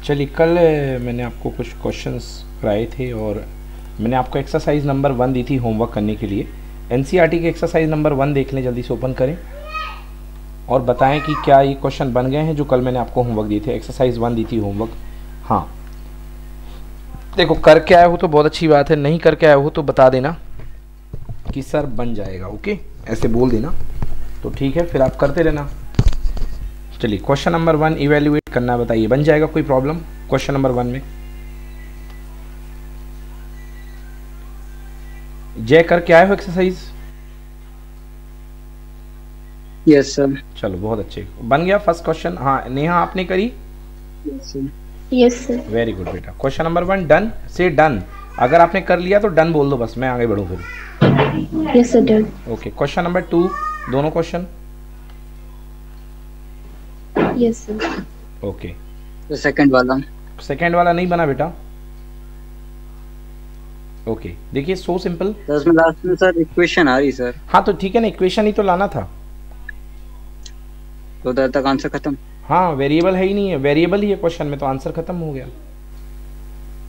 चलिए, कल मैंने आपको कुछ क्वेश्चंस कराए थे और मैंने आपको एक्सरसाइज नंबर 1 दी थी होमवर्क करने के लिए। एनसीईआरटी के एक्सरसाइज नंबर 1 देख लें, जल्दी से ओपन करें और बताएं कि क्या ये क्वेश्चन बन गए हैं जो कल मैंने आपको होमवर्क दिए थे। एक्सरसाइज 1 दी थी होमवर्क। हाँ, देखो करके आए हो तो बहुत अच्छी बात है, नहीं करके आए हो तो बता देना कि सर बन जाएगा, ओके, ऐसे बोल देना तो ठीक है, फिर आप करते रहना। चलिए, क्वेश्चन नंबर 1 इवेल्युएट करना, बताइए बन जाएगा कोई प्रॉब्लम क्वेश्चन नंबर 1 में? जय करके आए हो एक्सरसाइज? Yes sir. चलो बहुत अच्छे, बन गया फर्स्ट क्वेश्चन। हाँ नेहा, आपने करी? Yes sir. वेरी गुड बेटा। क्वेश्चन नंबर 1 डन से डन, अगर आपने कर लिया तो डन बोल दो, बस मैं आगे बढ़ूँ फिर। Yes sir, done. Okay, question number 2, दोनों क्वेश्चन? Yes sir. ओके, तो सेकंड वाला नहीं बना बेटा। ओके, देखिए सो सिंपल। तो उसमें लास्ट में सर इक्वेशन आ रही सर, हाँ तो ठीक है ना, इक्वेशन ही तो लाना था। तो उधर तक आंसर खत्म। हाँ, वेरिएबल है ही नहीं है, वेरिएबल ही है क्वेश्चन में, तो आंसर खत्म हो गया।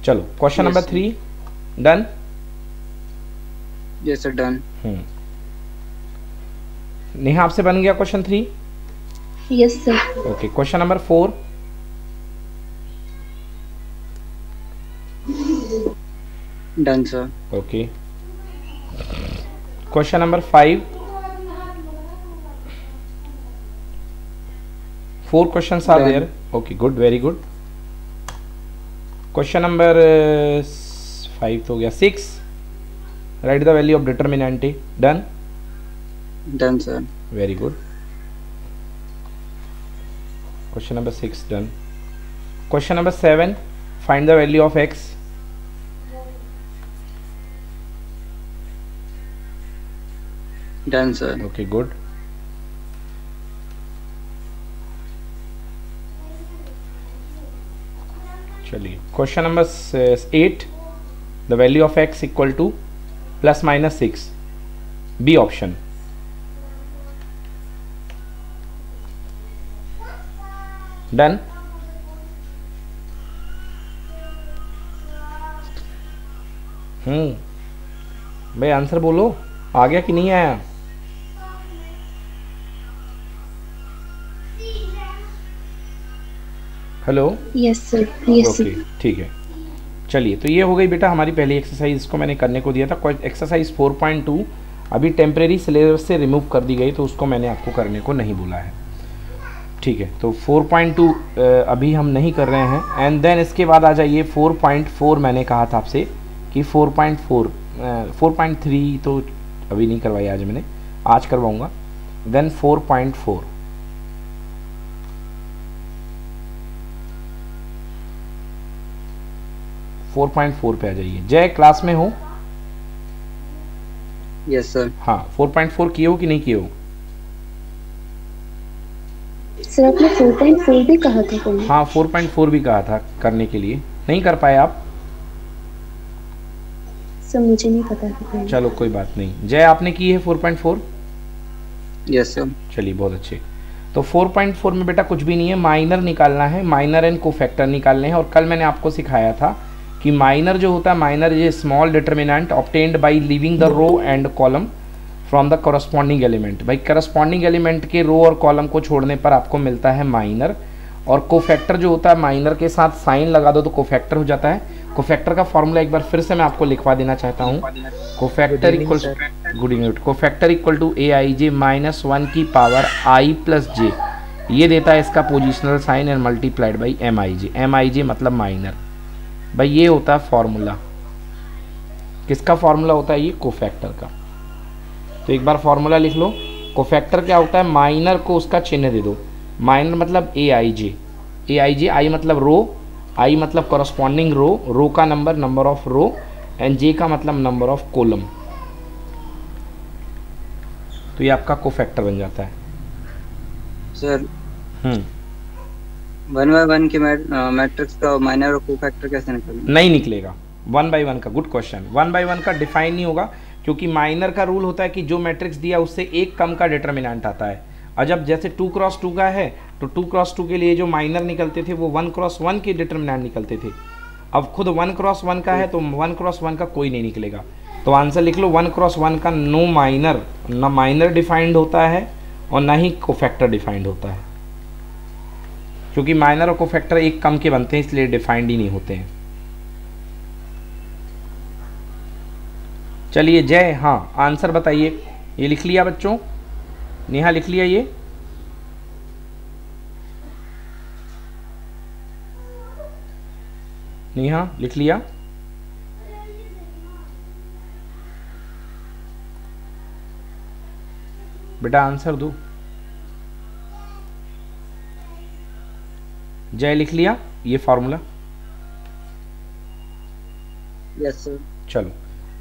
चलो question number 3 done. Yes sir, done. Neha, आपसे बन गया question 3? Yes sir. Okay, question number 4 done sir. Okay, question number 5, 4 questions are there. Okay, good, very good. Question number 5 तो हो गया। 6, write the value of determinant A. Done? Done sir. Very good. Question number 6 done. Question number 7, find the value of x. Done sir. Okay, good. चलिए, question number 8, the value of x equal to ±6, B option. Done? भाई answer बोलो, आ गया कि नहीं आया? Hello? Yes sir, yes sir. Okay, ठीक है। चलिए, तो ये हो गई बेटा हमारी पहली एक्सरसाइज, इसको मैंने करने को दिया था। एक्सरसाइज 4.2 अभी टेम्परेरी सिलेबस से रिमूव कर दी गई, तो उसको मैंने आपको करने को नहीं बोला है, ठीक है। तो 4.2 अभी हम नहीं कर रहे हैं। एंड देन इसके बाद आ जाइए 4.4, मैंने कहा था आपसे कि 4.4 4.3 तो अभी नहीं करवाई आज मैंने, आज करवाऊँगा। देन 4.4, पे आ जाइए। जय, क्लास में हो? Yes sir. हाँ, 4.4 किए हो कि नहीं किए हो? सर आपने 4.4 भी कहा था कल। हाँ, 4.4 भी कहा था करने के लिए, नहीं कर पाए आप? सर मुझे नहीं पता था। चलो कोई बात नहीं। जय, आपने की है 4.4? Yes sir. चलिए बहुत अच्छे। तो 4.4 में बेटा कुछ भी नहीं है, माइनर निकालना है, माइनर एंड कोफैक्टर निकालने हैं। और कल मैंने आपको सिखाया था कि माइनर जो होता है, minor is small determinant obtained by leaving the row and column from the corresponding element. भाई करस्पॉन्डिंग एलिमेंट के रो और कॉलम को छोड़ने पर आपको मिलता है माइनर। और कोफैक्टर जो होता है, माइनर के साथ साइन लगा दो तो कोफैक्टर हो जाता है। कोफैक्टर का फॉर्मूला एक बार फिर से मैं आपको लिखवा देना चाहता हूँ। Cofactor equal, good evening, cofactor equal to AIJ -1 की पावर I + J, ये देता है इसका positional sign and multiplied by MIJ। MIJ मतलब माइनर। भाई ये होता है फॉर्मूला, किसका फॉर्मूला होता है? ये कोफैक्टर का। तो एक बार फॉर्मूला लिख लो। कोफैक्टर क्या होता है? माइनर को उसका चिन्ह दे दो। माइनर मतलब AIJ, AIJ, I मतलब रो, I मतलब करस्पॉन्डिंग रो, रो का number of row, and J का मतलब नंबर ऑफ कॉलम। तो ये आपका कोफैक्टर बन जाता है सर। 1/1 के मैट्रिक्स का माइनर और कोफैक्टर कैसे निकालेंगे? नहीं निकलेगा 1/1 का। Good question. 1/1 का डिफाइन नहीं होगा, क्योंकि माइनर का रूल होता है कि जो मैट्रिक्स दिया उससे एक कम का डिटर्मिनेंट आता है, और जब जैसे 2 क्रॉस 2 का है तो 2 क्रॉस 2 के लिए जो माइनर निकलते थे वो 1 क्रॉस 1 के डिटर्मिनेंट निकलते थे। अब खुद 1 क्रॉस 1 का है तो 1 क्रॉस 1 का कोई नहीं निकलेगा। तो आंसर लिख लो 1 क्रॉस 1 का नो माइनर, ना माइनर डिफाइंड होता है और ना ही कोफैक्टर डिफाइंड होता है, क्योंकि माइनर और कोफैक्टर एक कम के बनते हैं इसलिए डिफाइंड ही नहीं होते हैं। चलिए जय, हाँ आंसर बताइए। ये लिख लिया बच्चों? नेहा लिख लिया ये? नेहा लिख लिया? बेटा आंसर दो। जय लिख लिया ये फॉर्मूला? Yes sir. चलो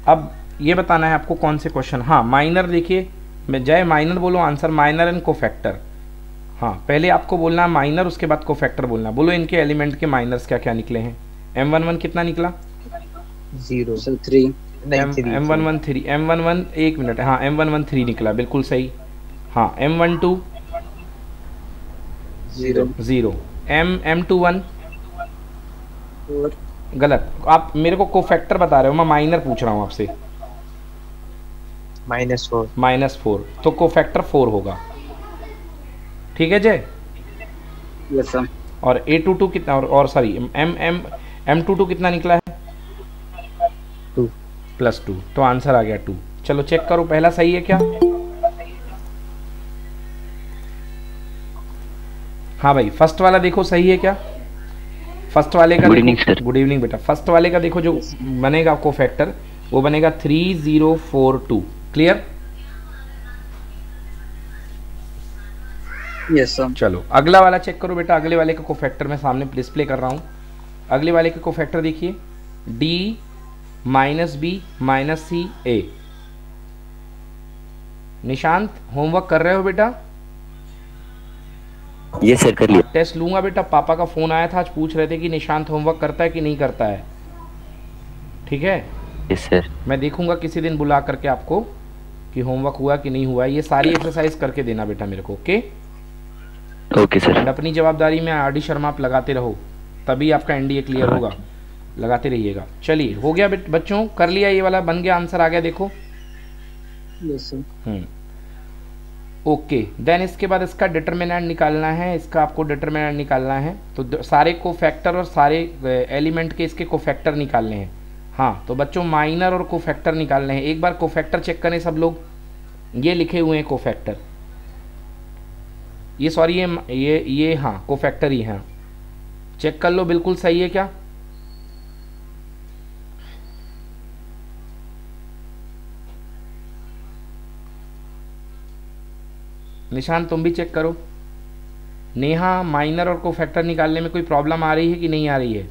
अब ये बताना है आपको कौन से क्वेश्चन। हाँ माइनर देखिए, मैं जय माइनर बोलो आंसर, माइनर एंड कोफैक्टर। हाँ पहले आपको बोलना है माइनर, उसके बाद कोफैक्टर बोलना। बोलो इनके एलिमेंट के माइनर्स क्या क्या निकले हैं। M11 कितना निकला? 0 सर 3 M11 3, M11 एक मिनट, हाँ M11 3 निकला, बिल्कुल सही। हाँ M12 0, M21 4 गलत। आप मेरे को कोफैक्टर बता रहे हो, मैं माइनर पूछ रहा हूँ आपसे। -4 तो कोफैक्टर 4 होगा, ठीक है जय? Yes sir. और A22 कितना, और सॉरी M22 कितना निकला है? 2 +2, तो आंसर आ गया 2। चलो चेक करो पहला सही है क्या? हाँ भाई फर्स्ट वाला देखो सही है क्या? फर्स्ट वाले का गुड इवनिंग बेटा। फर्स्ट वाले का देखो जो बनेगा कोफैक्टर वो बनेगा 3042। क्लियर? Yes sir. चलो अगला वाला चेक करो बेटा। अगले वाले का कोफैक्टर मैं सामने डिस्प्ले कर रहा हूँ। अगले वाले का कोफैक्टर देखिए, D -B -C A। Nishant homework कर रहे हो बेटा? ये सर कर लिया। टेस्ट लूंगा बेटा। पापा का फोन आया था आज, पूछ रहे थे कि निशांत होमवर्क करता है कि नहीं करता है। ठीक है? Yes sir. मैं देखूंगा किसी दिन बुला करके आपको कि होमवर्क हुआ कि नहीं हुआ। ये सारी एक्सरसाइज करके देना बेटा मेरे को। Okay okay sir. अपनी जवाबदारी में RD शर्मा आप लगाते रहो, तभी आपका NDA क्लियर होगा। लगाते रहिएगा। चलिए हो गया बच्चों, कर लिया ये वाला, बन गया, आंसर आ गया देखो। Yes sir. ओके देन इसके बाद इसका डिटर्मिनेंट निकालना है। इसका आपको डिटर्मिनेंट निकालना है तो सारे कोफैक्टर और सारे एलिमेंट के इसके कोफैक्टर निकालने हैं। हाँ तो बच्चों माइनर और कोफैक्टर निकालने हैं। एक बार कोफैक्टर चेक करें सब लोग। ये लिखे हुए हैं कोफैक्टर, ये सॉरी ये हाँ कोफैक्टर ही हैं। चेक कर लो बिल्कुल सही है क्या? निशान तुम भी चेक करो। नेहा माइनर और कोफैक्टर निकालने में कोई प्रॉब्लम आ रही है कि नहीं आ रही है?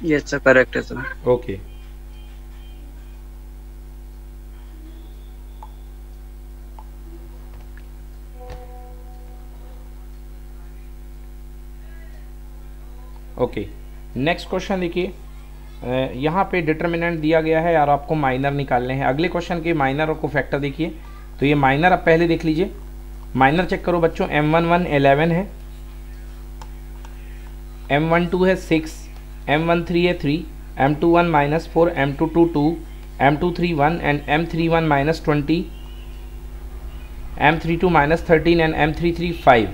यस सर करेक्ट है sir. Okay okay next question देखिए। यहाँ पे डिटर्मिनेंट दिया गया है और आपको माइनर निकालने हैं। अगले क्वेश्चन के माइनर और कोफैक्टर देखिए। तो ये माइनर आप पहले देख लीजिए। माइनर चेक करो बच्चों। M11 11 है, M12 है 6, M13 है 3, M21 -4, M22 2, M23 1 and M31 -20, M32 -13 and M33 5।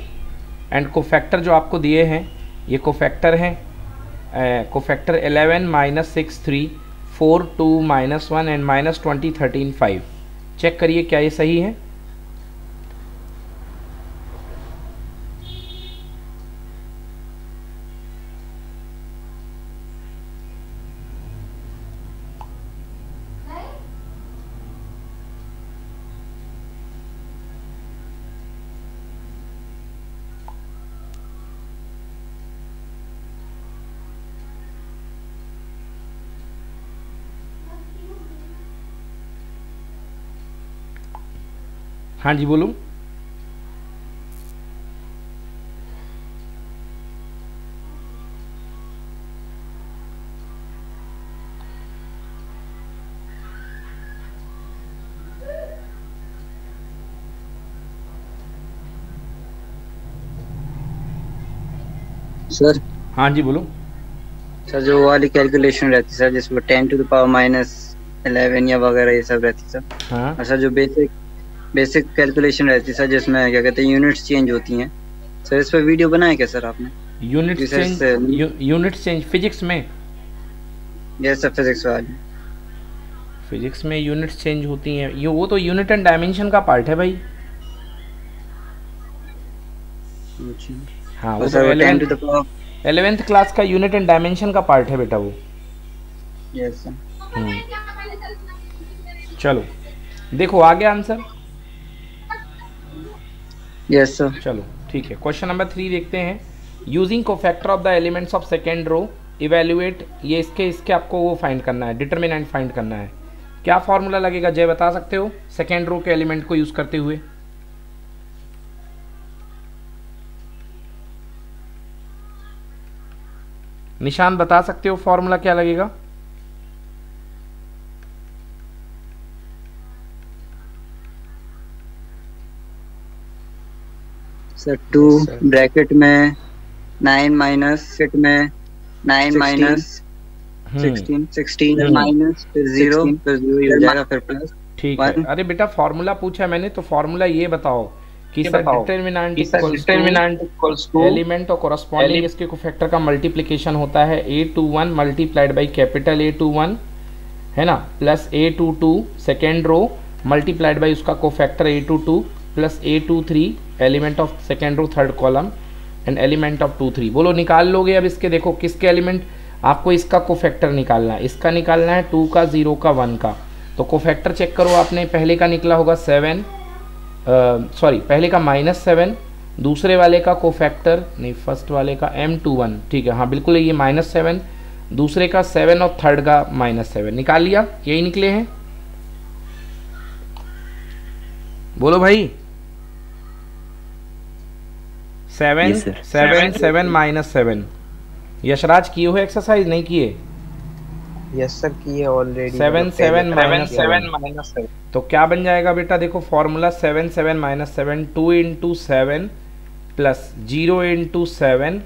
And cofactor जो आपको दिए हैं ये कोफैक्टर हैं कोफैक्टर 11 -6 3, 4 2 -1 एंड -20 13 5। चेक करिए क्या ये सही है? हाँ जी बोलो। सर हाँ जी बोलो। सर जो वाली कैलकुलेशन रहती सर जिसमें 10⁻11 या वगैरह ये सब रहती सर। हाँ और सर जो बेसिक कैलकुलेशन रहती सर जिसमें क्या कहते हैं यूनिट्स चेंज होती हैं सर, इस पर वीडियो बनाया क्या सर आपने? यूनिट चेंज फिजिक्स में? यस सर, फिजिक्स वाली। फिजिक्स में यूनिट्स चेंज होती हैं, ये वो तो यूनिट एंड डायमेंशन का पार्ट है भाई। हाँ वो तो 11th क्लास का यूनिट एंड डायमेंशन का पार्ट है बेटा वो। Yes sir. चलो देखो आ गया आंसर। Yes sir. चलो ठीक है, क्वेश्चन नंबर 3 देखते हैं। Using cofactor of the elements of second row evaluate, ये इसके आपको वो फाइंड करना है, डिटरमिनेंट फाइंड करना है। क्या फॉर्मूला लगेगा जय बता सकते हो सेकेंड रो के एलिमेंट को यूज करते हुए? निशान बता सकते हो फॉर्मूला क्या लगेगा? सर 2 ब्रैकेट में 9 माइनस 16 माइनस फिर 0 फिर 0 हो जाएगा फिर प्लस। ठीक है। अरे बेटा फॉर्मूला पूछा मैंने तो फॉर्मूला ये बताओ कि sir determinant equals to element और कोरस्पॉन्डिंग इसके कोफैक्टर का मल्टीप्लिकेशन होता है A21 multiplied by capital A21 है ना, plus A22 second row multiplied by उसका cofactor A22 plus A23 element of second row third column and element of 2 3। बोलो निकाल लोगे अब इसके? देखो किसके एलिमेंट आपको इसका कोफैक्टर निकालना है, इसका निकालना है 2 का 0 का 1 का। तो कोफैक्टर चेक करो आपने, पहले का निकला होगा 7 पहले का -7, दूसरे वाले का कोफैक्टर नहीं फर्स्ट वाले का M21 ठीक है हाँ बिल्कुल ये -7, दूसरे का 7 और थर्ड का -7 निकाल लिया, यही निकले हैं। बोलो भाई 7 7 7 -7। यशराज किए हो एक्सरसाइज नहीं किए? यस सर किए ऑलरेडी। 7 7 -7 तो क्या बन जाएगा बेटा? देखो फॉर्मूला 7 7 -7 2 × 7 प्लस 0 × 7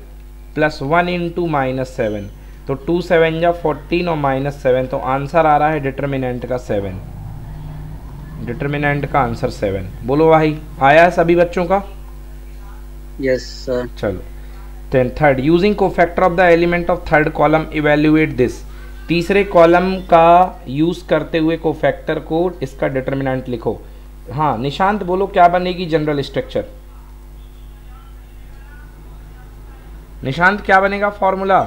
प्लस 1 × -7 तो 2 7 या 14 और -7 तो आंसर आ रहा है डिटरमिनेंट का 7। डिटरमिनेंट का आंसर 7। बोलो भाई आया है सभी बच्चों का? Yes sir. चलो then third, using cofactor of the element of third column evaluate this. तीसरे कॉलम का यूज करते हुए कोफैक्टर को इसका डिटरमिनेंट लिखो। हाँ निशांत बोलो क्या बनेगी जनरल स्ट्रक्चर? निशांत क्या बनेगा फॉर्मूला?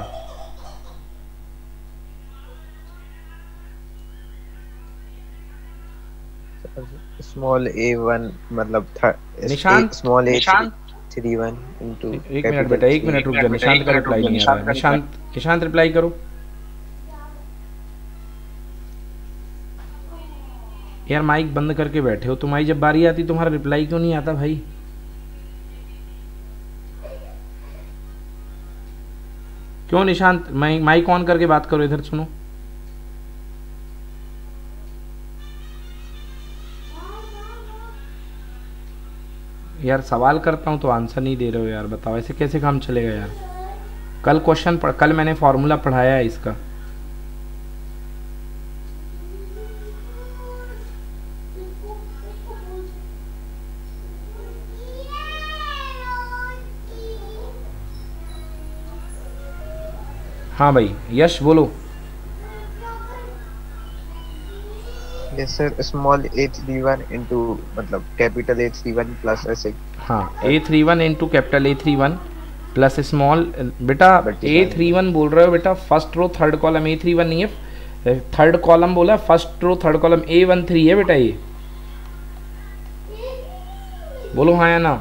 स्मॉल a1 मतलब निशांत स्मॉल a31 into एक मिनट बेटा, एक मिनट रुक जा, निशांत का रिप्लाई नहीं आ रहा है। निशांत रिप्लाई करो यार, माइक बंद करके बैठे हो तुम्हारी जब बारी आती तुम्हारा रिप्लाई क्यों नहीं आता भाई? क्यों निशांत? माइक ऑन करके बात करो, इधर सुनो। यार सवाल करता हूँ तो आंसर नहीं दे रहे हो यार, बताओ ऐसे कैसे काम चलेगा यार? कल मैंने फॉर्मूला पढ़ाया है इसका। हाँ भाई यश बोलो। Yes sir small a31 into मतलब कैपिटल A31 प्लस ऐसे। हाँ A31 into capital A31 plus small. बेटा A31 बोल रहे हो बेटा, first row third column A31 नहीं है, थर्ड कॉलम बोला, first row third column A13 है बेटा ये। बोलो हाँ या ना?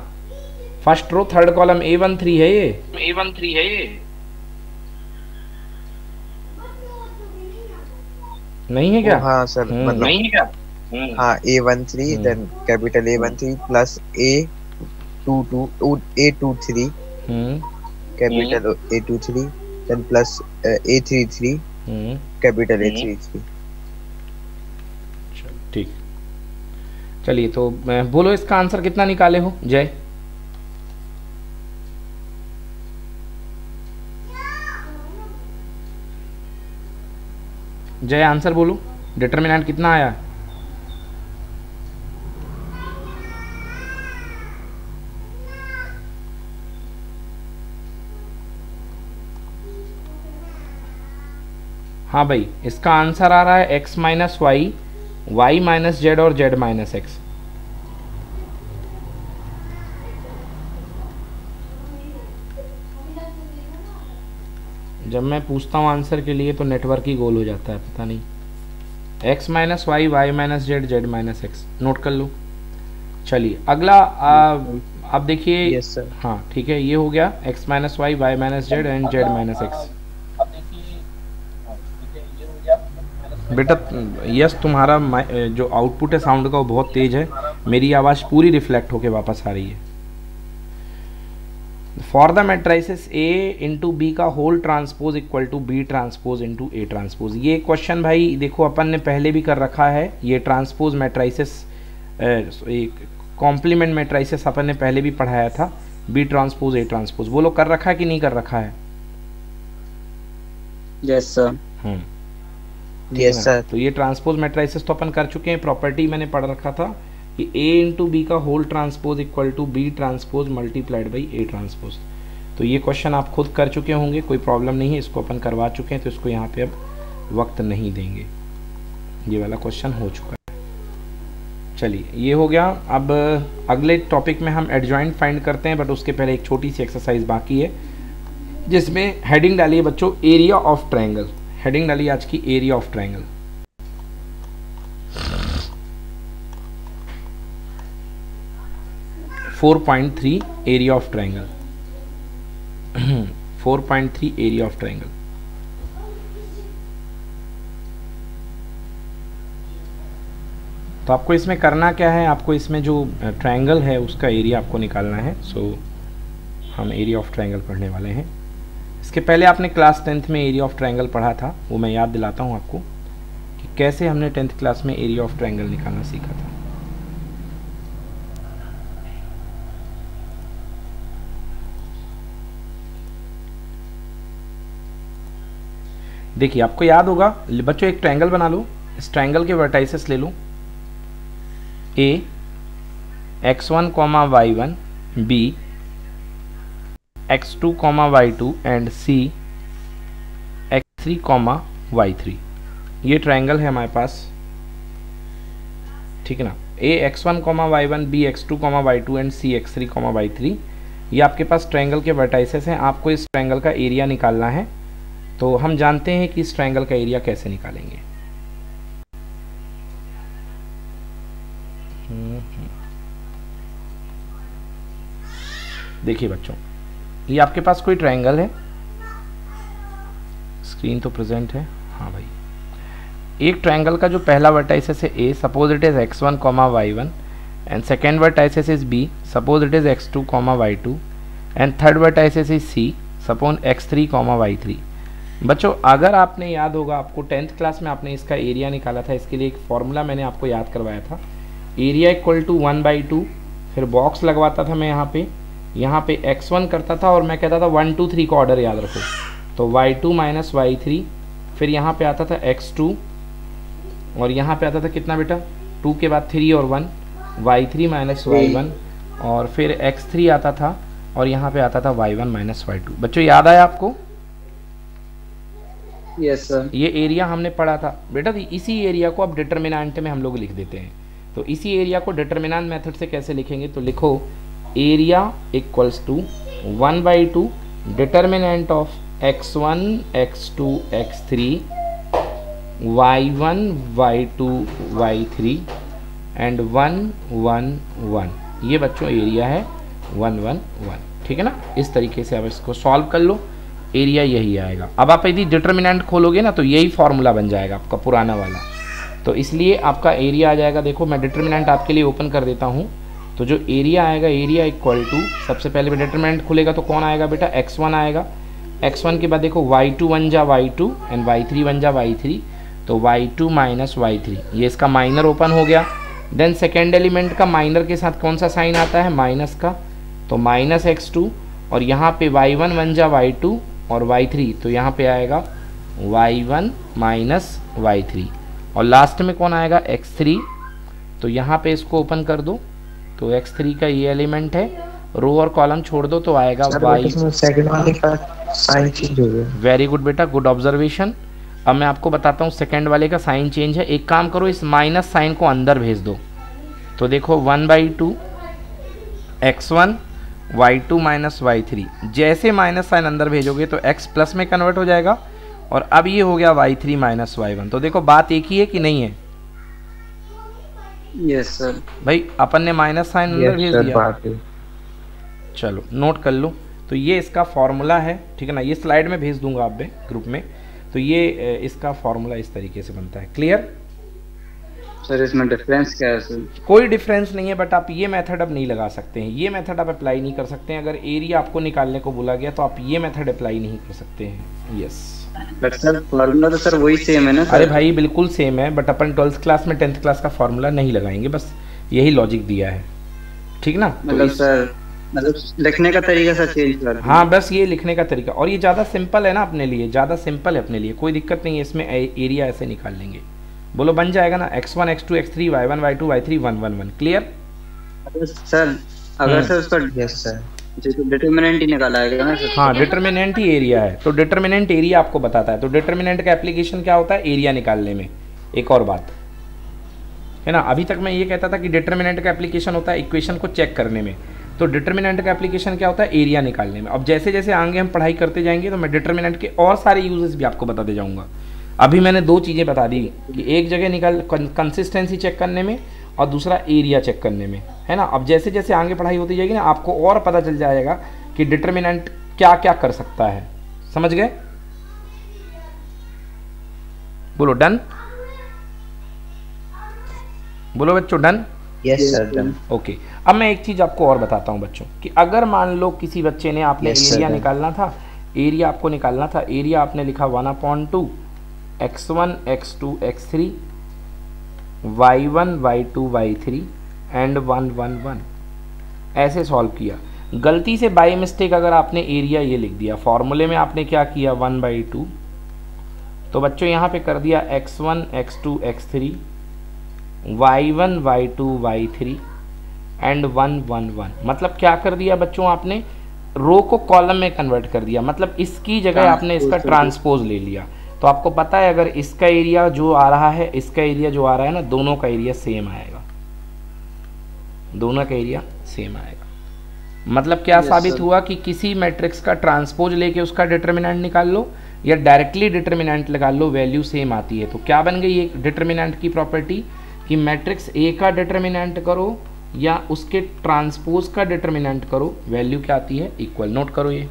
First row third column A13 है ये, A13 है ये। नहीं है क्या? हाँ सर मतलब नहीं है क्या? हाँ A13 then capital A13 plus A23 capital A23 then plus A33 capital A33। ठीक, चलिए तो बोलो इसका आंसर कितना निकाले हो जय? जय आंसर बोलो, डिटरमिनेंट कितना आया? हाँ भाई, इसका आंसर आ रहा है x minus y, y minus z और जेड माइनस एक्स। जब मैं पूछता हूँ आंसर के लिए तो नेटवर्क ही गोल हो जाता है, पता नहीं। x minus y, y minus z, z minus x, note कर लो। चलिए अगला आप देखिए। Yes sir. हाँ ठीक है, ये हो गया x minus y, y minus z and z minus x. बेटा यस, तुम्हारा जो आउटपुट है साउंड का वो बहुत तेज है, मेरी आवाज़ पूरी रिफ्लेक्ट होके वापस आ रही है। For the matrices A into B का whole transpose equal to B transpose into A transpose. ये क्वेश्चन भाई देखो अपन ने पहले भी कर रखा है। ये ट्रांसपोज मैट्राइसिस, कॉम्प्लीमेंट मैट्राइसिस अपन ने पहले भी पढ़ाया था, बी ट्रांसपोज ए ट्रांसपोज। बोलो कर रखा है कि नहीं कर रखा है? Yes sir. Yes sir. तो ये ट्रांसपोज मैट्राइसिस तो अपन कर चुके हैं। प्रॉपर्टी मैंने पढ़ रखा था कि A इंटू बी का whole transpose equal to B transpose multiplied by A transpose. तो ये क्वेश्चन आप खुद कर चुके होंगे, कोई प्रॉब्लम नहीं है, इसको अपन करवा चुके हैं तो इसको यहाँ पे अब वक्त नहीं देंगे। ये वाला क्वेश्चन हो चुका है। चलिए ये हो गया। अब अगले टॉपिक में हम एडजॉइंट फाइंड करते हैं, बट उसके पहले एक छोटी सी एक्सरसाइज बाकी है जिसमें हेडिंग डालिए बच्चों, एरिया ऑफ ट्रायंगल। हेडिंग डालिए आज की, area of triangle. (4.3) area of triangle. 4.3 area of triangle. तो आपको इसमें करना क्या है, आपको इसमें जो ट्रायंगल है उसका एरिया आपको निकालना है। सो हम एरिया ऑफ ट्रायंगल पढ़ने वाले हैं। इसके पहले आपने क्लास 10th में एरिया ऑफ ट्रायंगल पढ़ा था, वो मैं याद दिलाता हूँ आपको कि कैसे हमने 10th क्लास में एरिया ऑफ ट्रायंगल निकालना सीखा था। देखिए आपको याद होगा बच्चों, एक ट्रायंगल बना लो। इस ट्रायंगल के वर्टाइसेस ले लो, A x1, y1, B x2, y2 and C x3, y3। ये ट्रायंगल है हमारे पास, ठीक है ना। A x1, y1, B x2, y2 and C x3, y3। ये आपके पास ट्रायंगल के वर्टाइसेस हैं। आपको इस ट्रायंगल का एरिया निकालना है। तो हम जानते हैं कि इस ट्रायंगल का एरिया कैसे निकालेंगे। देखिए बच्चों, ये आपके पास कोई ट्रायंगल है, स्क्रीन तो प्रेजेंट है, हाँ भाई। एक ट्रायंगल का जो पहला वर्टाइसेस है A, suppose it is x1, y1 and second vertices is B, suppose it is x2, y2 and third vertices is C, suppose x3, y3। बच्चों अगर आपने याद होगा, आपको 10th क्लास में आपने इसका एरिया निकाला था, इसके लिए एक फॉर्मूला मैंने आपको याद करवाया था। एरिया इक्वल टू 1/2, फिर बॉक्स लगवाता था मैं यहाँ पे x1 करता था और मैं कहता था 1 2 3 का ऑर्डर याद रखो। तो y2 माइनस y3, फिर यहाँ पे आता था x2 और यहाँ पे आता था कितना बेटा, 2 के बाद 3 और 1, y3 माइनस y1 और फिर x3 आता था और यहाँ पे आता था y1 माइनस y2। बच्चों याद आया आपको? Yes sir. ये एरिया हमने पढ़ा था बेटा। इसी एरिया को अब डिटरमिनेंट में हम लोग लिख देते हैं। तो इसी एरिया को डिटरमिनेंट मेथड से कैसे लिखेंगे, तो लिखो area equals to 1/2 determinant of x1, x2, x3, y1, y2, y3 and 1 1 1। ये बच्चों एरिया है 1 1 1, ठीक है ना। इस तरीके से अब इसको सॉल्व कर लो, एरिया यही आएगा। अब आप यदि डिटरमिनेंट खोलोगे ना तो यही फॉर्मूला बन जाएगा आपका पुराना वाला। तो इसलिए आपका एरिया आ जाएगा, देखो मैं डिटर्मिनेंट आपके लिए ओपन कर देता हूँ। तो जो एरिया आएगा, एरिया इक्वल टू, सबसे पहले डिटर्मिनेंट खुलेगा तो कौन आएगा बेटा, x1 आएगा। x1 के बाद देखो y2 1 जा y2 एंड y3 1 जा y3, तो y2 माइनस y3, ये इसका माइनर ओपन हो गया। देन सेकेंड एलिमेंट का माइनर के साथ कौन सा साइन आता है, माइनस का, तो माइनस x2, और यहाँ पे y1 1 जा y2 और y3, तो यहाँ पे आएगा y1 माइनस y3, और लास्ट में कौन आएगा, x3। तो यहाँ पे इसको ओपन कर दो, तो x3 का ये एलिमेंट है, रो और कॉलम छोड़ दो तो आएगा y। सेकंड वाले का साइन चेंज हो गया। वेरी गुड बेटा, गुड ऑब्जर्वेशन। अब मैं आपको बताता हूँ सेकंड वाले का साइन चेंज है। एक काम करो, इस माइनस साइन को अंदर भेज दो, तो देखो 1/2 x1 y2 माइनस y3, जैसे माइनस साइन अंदर भेजोगे तो x प्लस में कन्वर्ट हो जाएगा, और अब ये हो गया y3 माइनस y1। तो देखो बात एक ही है कि नहीं है? Yes sir. भाई अपन ने माइनस साइन अंदर भेज दिया, चलो नोट कर लो। तो ये इसका फॉर्मूला है, ठीक है ना, ये स्लाइड में भेज दूंगा आप ग्रुप में। तो ये इसका फॉर्मूला इस तरीके से बनता है। Clear sir? इसमें डिफरेंस क्या है सर? कोई डिफरेंस नहीं है, बट आप ये मेथड अब नहीं लगा सकते हैं, ये मेथड आप अप्लाई नहीं कर सकते हैं। अगर एरिया आपको निकालने को बोला गया तो आप ये मेथड अप्लाई नहीं कर सकते हैं। यस बट सर फॉर्मूला तो सर वही सेम है ना सर? अरे भाई बिल्कुल सेम है, बट अपन 12th क्लास में 10th क्लास का फॉर्मूला नहीं लगाएंगे, बस यही लॉजिक दिया है, ठीक ना। मतलब सर, मतलब लिखने का तरीका सर चेंज कर। हाँ बस ये लिखने का तरीका, और ये ज़्यादा सिंपल है ना अपने लिए, ज़्यादा सिंपल है अपने लिए, कोई दिक्कत नहीं है इसमें। एरिया ऐसे निकाल लेंगे, बोलो बन जाएगा ना, x1 x2 x3 y1 y2 y3 1 1 1। Clear sir? अगर सर उसका यस सर डिटरमिनेंट ही निकाला है ना सर? हाँ डिटर्मिनेंट ही एरिया है, तो डिटर्मिनेंट एरिया आपको बताता है। तो डिटर्मिनेंट का एप्लीकेशन क्या होता है, एरिया निकालने में। एक और बात है ना, अभी तक मैं ये कहता था कि डिटर्मिनेंट का एप्लीकेशन होता है इक्वेशन को चेक करने में, तो डिटर्मिनेंट का एप्लीकेशन क्या होता है, एरिया निकालने में। अब जैसे जैसे आगे हम पढ़ाई करते जाएंगे तो मैं डिटर्मिनेंट के और सारे यूजेस भी आपको बताते जाऊंगा। अभी मैंने दो चीज़ें बता दी कि एक जगह निकाल कंसिस्टेंसी चेक करने में और दूसरा एरिया चेक करने में, है ना। अब जैसे जैसे आगे पढ़ाई होती जाएगी ना, आपको और पता चल जाएगा कि डिटर्मिनेंट क्या क्या कर सकता है। समझ गए? बोलो डन, बोलो बच्चों done. Yes sir done. Okay, अब मैं एक चीज़ आपको और बताता हूँ बच्चों, कि अगर मान लो किसी बच्चे ने, आपने एरिया निकालना था, एरिया आपको निकालना था, एरिया आपने लिखा 1/2 x1 x2 x3 y1 y2 y3 and 1 1 1, ऐसे सॉल्व किया। गलती से बाय मिस्टेक अगर आपने एरिया ये लिख दिया, फॉर्मूले में आपने क्या किया 1/2, तो बच्चों यहाँ पे कर दिया x1 x2 x3 y1 y2 y3 and 1 1 1। मतलब क्या कर दिया बच्चों, आपने रो को कॉलम में कन्वर्ट कर दिया, मतलब इसकी जगह आपने इसका ट्रांसपोज ले लिया। तो आपको पता है अगर इसका एरिया जो आ रहा है, इसका एरिया जो आ रहा है ना, दोनों का एरिया सेम आएगा, दोनों का एरिया सेम आएगा। मतलब क्या साबित हुआ कि किसी मैट्रिक्स का ट्रांसपोज लेके उसका डिटर्मिनेंट निकाल लो या डायरेक्टली डिटर्मिनेंट लगा लो, वैल्यू सेम आती है। तो क्या बन गई एक डिटर्मिनेंट की प्रॉपर्टी, कि मैट्रिक्स ए का डिटर्मिनेंट करो या उसके ट्रांसपोज का डिटर्मिनेंट करो, वैल्यू क्या आती है, इक्वल। नोट करो ये,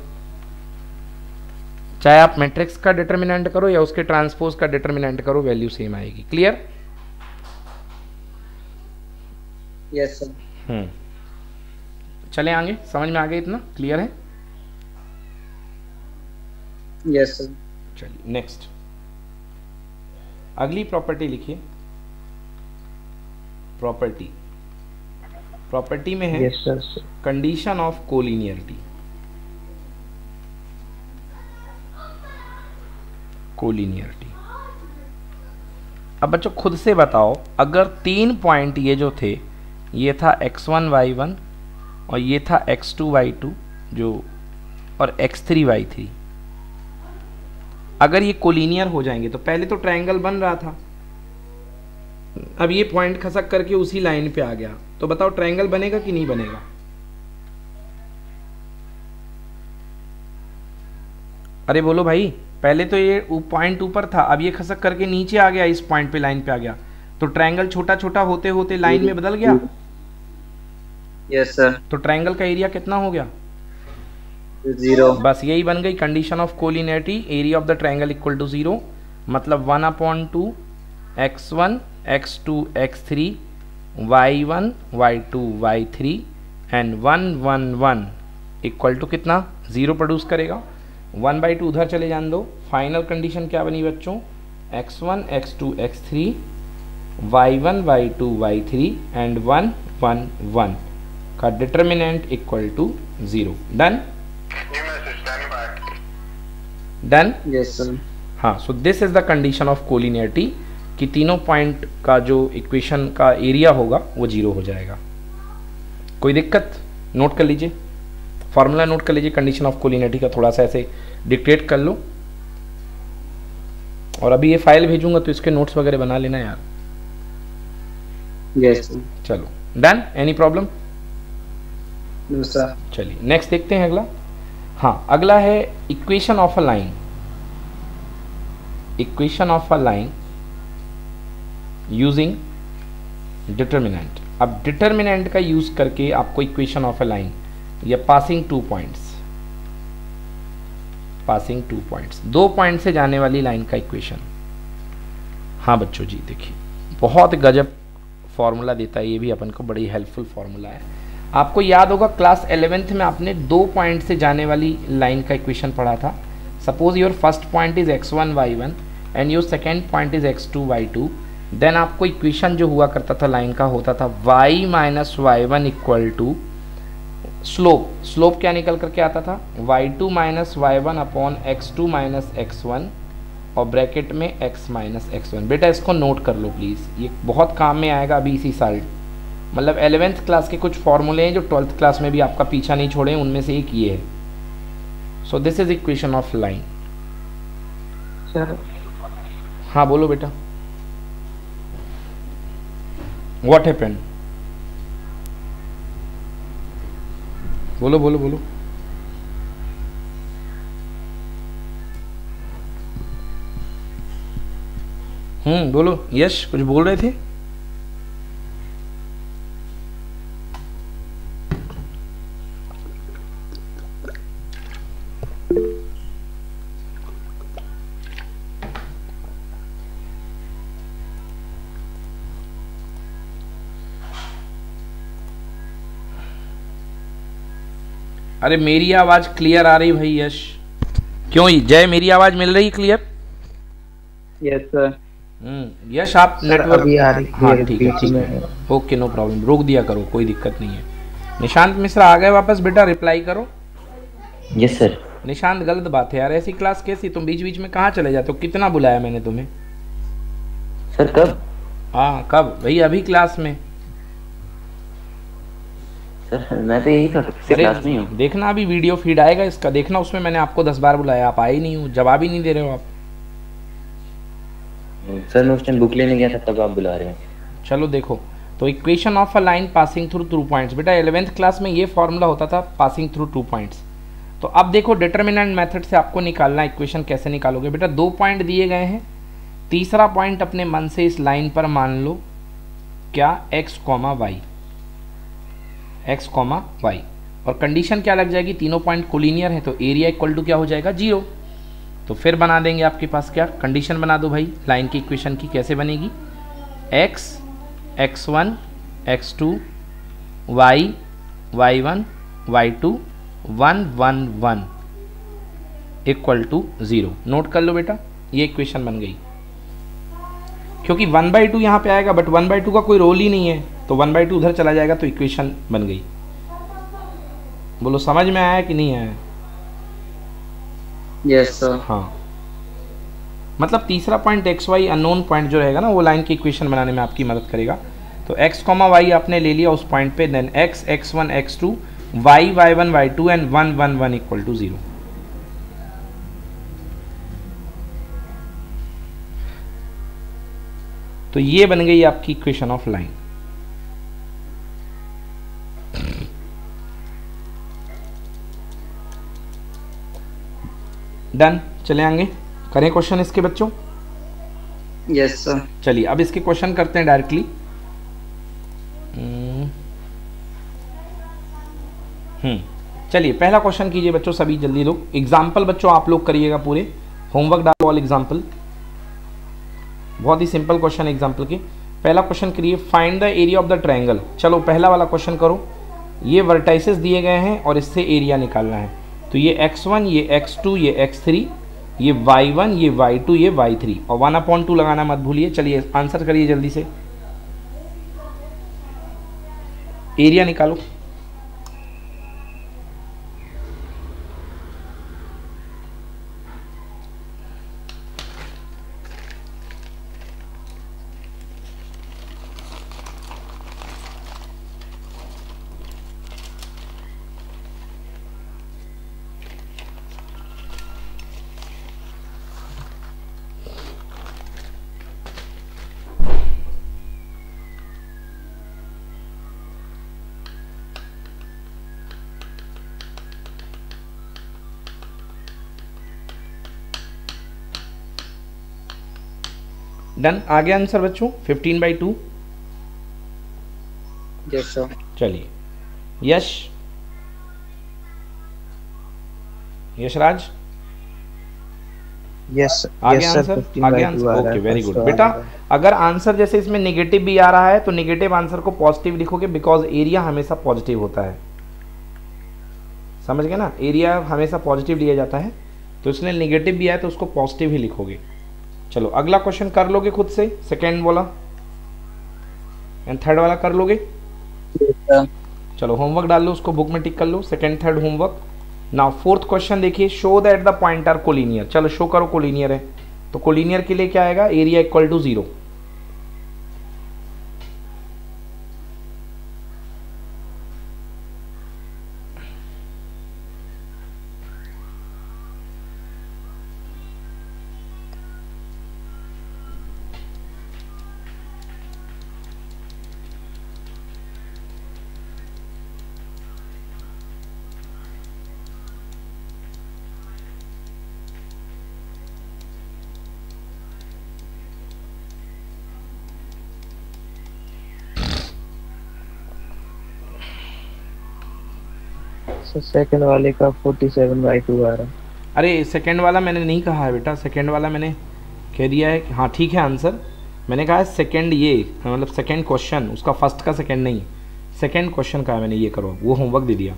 चाहे आप मैट्रिक्स का डिटर्मिनेंट करो या उसके ट्रांसपोज का डिटर्मिनेंट करो, वैल्यू सेम आएगी। क्लियर? Yes sir. चले आगे, समझ में आ गया इतना? क्लियर है? Yes sir. चलिए नेक्स्ट, अगली प्रॉपर्टी लिखिए। प्रॉपर्टी में है yes sir condition of collinearity. अब बच्चों खुद से बताओ, अगर 3 पॉइंट ये जो थे, ये था x1 y1 और ये था x2 y2 जो, और x3 y3, अगर ये कोलिनियर हो जाएंगे, तो पहले तो ट्रायंगल बन रहा था, अब ये पॉइंट खसक करके उसी लाइन पे आ गया, तो बताओ ट्रायंगल बनेगा कि नहीं बनेगा? अरे बोलो भाई, पहले तो ये पॉइंट ऊपर था, अब ये खसक करके नीचे आ गया, इस पॉइंट पे लाइन पे आ गया, तो ट्रायंगल छोटा छोटा होते होते लाइन में बदल गया। Yes sir. तो ट्रायंगल का एरिया कितना हो गया? 0। बस यही बन गई condition of collinearity, area of the triangle equal to 0, मतलब 1/2 x1 x2 x3 y1 y2 y3 and 1 1 1 equal to कितना 0 प्रोड्यूस करेगा। 1/2 उधर चले जान दो। फाइनल कंडीशन क्या बनी बच्चों, x1 x2 x3 y1 y2 y3 and 1 1 1 का determinant equal to 0। Done done. Yes sir. हाँ, so this is the condition of collinearity कि तीनों पॉइंट का जो इक्वेशन का एरिया होगा वो 0 हो जाएगा। कोई दिक्कत? नोट कर लीजिए, फॉर्मूला नोट कर लीजिए कंडीशन ऑफ कोलिनियरिटी का, थोड़ा सा ऐसे डिक्टेट कर लो। और अभी ये फाइल भेजूंगा तो इसके नोट्स वगैरह बना लेना यार। यस चलो done. Any problem? No sir. चलिए नेक्स्ट देखते हैं अगला। हाँ, अगला है equation of a line. Equation of a line using determinant. अब डिटर्मिनेंट का यूज करके आपको इक्वेशन ऑफ अ लाइन या passing two points, passing two points, 2 point से जाने वाली लाइन का इक्वेशन। हाँ बच्चों जी देखिए, बहुत गजब फॉर्मूला देता है ये भी अपन को, बड़ी हेल्पफुल फॉर्मूला है। आपको याद होगा क्लास 11th में आपने 2 पॉइंट से जाने वाली लाइन का इक्वेशन पढ़ा था। Suppose your first point is x1 y1 and your second point is x2 y2, then आपको इक्वेशन जो हुआ करता था लाइन का होता था y minus y1 equal to slope. Slope क्या निकल करके आता था, y2 minus y1 upon x2 minus x1 और ब्रैकेट में x माइनस x1। बेटा इसको नोट कर लो प्लीज़, ये बहुत काम में आएगा अभी इसी साल। मतलब 11th क्लास के कुछ फॉर्मूले हैं जो 12th क्लास में भी आपका पीछा नहीं छोड़े, उनमें से एक ये है। सो this is equation of line. Sir हाँ बोलो बेटा, व्हाट हैपेंड? बोलो बोलो बोलो। बोलो। यश कुछ बोल रहे थे? अरे मेरी आवाज क्लियर आ रही भाई यश? क्यों जय, मेरी आवाज मिल रही क्लियर? Yes sir. यश आप नेटवर्क अभी आ रही है। हाँ ठीक है ठीक है, ओके नो प्रॉब्लम, रोक दिया करो, कोई दिक्कत नहीं है। निशांत मिश्रा आ गए वापस, बेटा रिप्लाई करो। Yes sir. निशांत गलत बात है यार, ऐसी क्लास कैसी, तुम बीच बीच में कहाँ चले जाते हो? कितना बुलाया मैंने तुम्हें? सर कब? हाँ कब भाई? अभी क्लास में। सर मैं तो यही था, क्लास में हूँ। देखना अभी वीडियो फीड आएगा इसका, देखना उसमें मैंने आपको 10 बार बुलाया, आप आए ही नहीं हो, जवाब ही नहीं दे रहे हो आप। सर मैं उस टाइम बुक लेने गया था तब आप बुला रहे हैं। चलो देखो, तो equation of a line passing through 2 points. बेटा 11th क्लास में ये फॉर्मूला होता था पासिंग थ्रू 2 पॉइंट्स। तो अब देखो डिटर्मिनेंट मेथड से आपको निकालना इक्वेशन कैसे निकालोगे। बेटा 2 पॉइंट दिए गए हैं, तीसरा पॉइंट अपने मन से इस लाइन पर मान लो क्या, x, y, x, y, और कंडीशन क्या लग जाएगी, तीनों पॉइंट कोलिनियर है तो एरिया इक्वल टू क्या हो जाएगा, 0। तो फिर बना देंगे, आपके पास क्या कंडीशन बना दो भाई लाइन की इक्वेशन की। कैसे बनेगी, x, x1 x2 y, y1 y2 1 1 1 equal to 0। Note कर लो बेटा, ये इक्वेशन बन गई। क्योंकि 1/2 यहाँ पे आएगा, बट 1/2 का कोई रोल ही नहीं है, तो 1/2 उधर चला जाएगा तो इक्वेशन बन गई। बोलो समझ में आया कि नहीं आया? Yes sir. हाँ, मतलब तीसरा point X Y unknown point जो रहेगा ना, वो लाइन की इक्वेशन बनाने में आपकी मदद करेगा। तो x, y आपने ले लिया उस पॉइंट पे, then x, x1 x2 y, y1 y2 and 1 1 1 equal to 0। तो ये बन गई आपकी इक्वेशन ऑफ लाइन। डन। चले आएंगे, करें क्वेश्चन इसके बच्चों? Yes sir. चलिए अब इसके क्वेश्चन करते हैं डायरेक्टली। चलिए पहला क्वेश्चन कीजिए बच्चों, सभी जल्दी लोग। एग्जाम्पल बच्चों आप लोग करिएगा, पूरे होमवर्क डालो ऑल एग्जाम्पल। बहुत ही सिंपल क्वेश्चन एग्जाम्पल के। पहला क्वेश्चन करिए, find the area of the triangle. चलो पहला वाला क्वेश्चन करो। ये वर्टाइसेस दिए गए हैं और इससे एरिया निकालना है। तो ये x1, ये x2, ये x3, ये y1, ये y2, ये y3 और 1/2 लगाना मत भूलिए। चलिए आंसर करिए जल्दी से, एरिया निकालो। डन, आगे आंसर बच्चों 15/2। Yes sir. चलिए यश, यशराज यस आगे आंसर, आगे आंसर। ओके वेरी गुड बेटा। अगर आंसर जैसे इसमें नेगेटिव भी आ रहा है तो नेगेटिव आंसर को पॉजिटिव लिखोगे, बिकॉज एरिया हमेशा पॉजिटिव होता है, समझ गए ना, एरिया हमेशा पॉजिटिव लिया जाता है, तो इसलिए नेगेटिव भी आए तो उसको पॉजिटिव ही लिखोगे। चलो अगला क्वेश्चन कर लोगे खुद से, सेकेंड वाला एंड थर्ड वाला कर लोगे। चलो होमवर्क डाल लो, उसको बुक में टिक कर लो, second third homework. Now fourth question देखिए, show that the point are collinear. चलो शो करो कोलिनियर है, तो कोलिनियर के लिए क्या आएगा, एरिया इक्वल टू 0। सेकंड वाले का 47/2 आ रहा है। अरे सेकंड वाला मैंने नहीं कहा है बेटा, सेकंड वाला मैंने कह दिया है। हाँ ठीक है आंसर, मैंने कहा है सेकंड, ये मतलब सेकंड क्वेश्चन, उसका फर्स्ट का सेकंड नहीं, सेकंड क्वेश्चन का है मैंने, ये करो, वो होमवर्क दे दिया।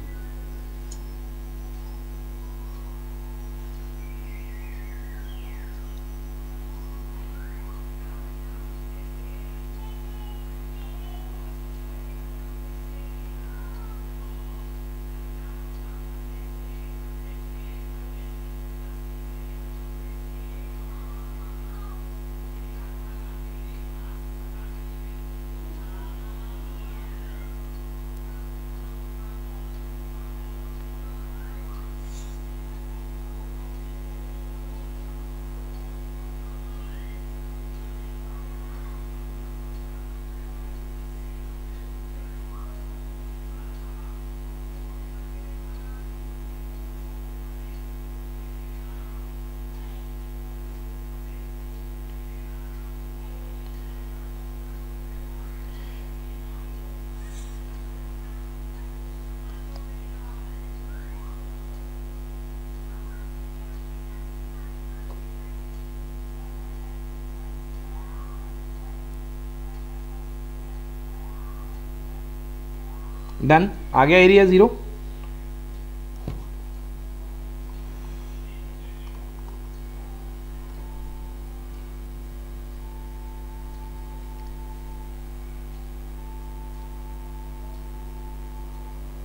डन, आ गया एरिया 0।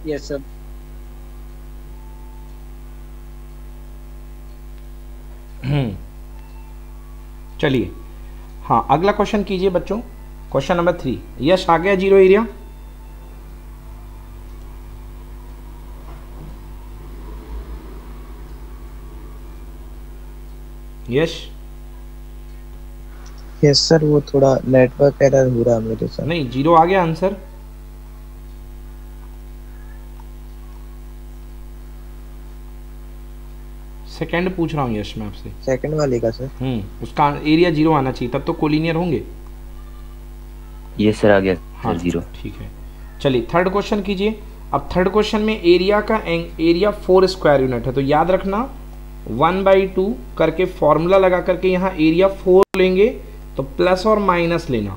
Yes sir. चलिए हाँ अगला क्वेश्चन कीजिए बच्चों, क्वेश्चन नंबर 3। यश आ गया 0 एरिया। यश यस सर, वो थोड़ा नेटवर्क एरर हो रहा है मेरे साथ। नहीं 0 आ गया आंसर। सेकंड पूछ रहा हूँ यश मैं आपसे, सेकंड वाले का सर। उसका एरिया 0 आना चाहिए, तब तो कोलिनियर होंगे। ये सर आ गया हाँ 0। ठीक है। चलिए थर्ड क्वेश्चन कीजिए। अब थर्ड क्वेश्चन में एरिया का एरिया 4 स्क्वायर यूनिट है, तो याद रखना 1/2 करके फॉर्मूला लगा करके यहाँ एरिया 4 लेंगे तो प्लस और माइनस लेना,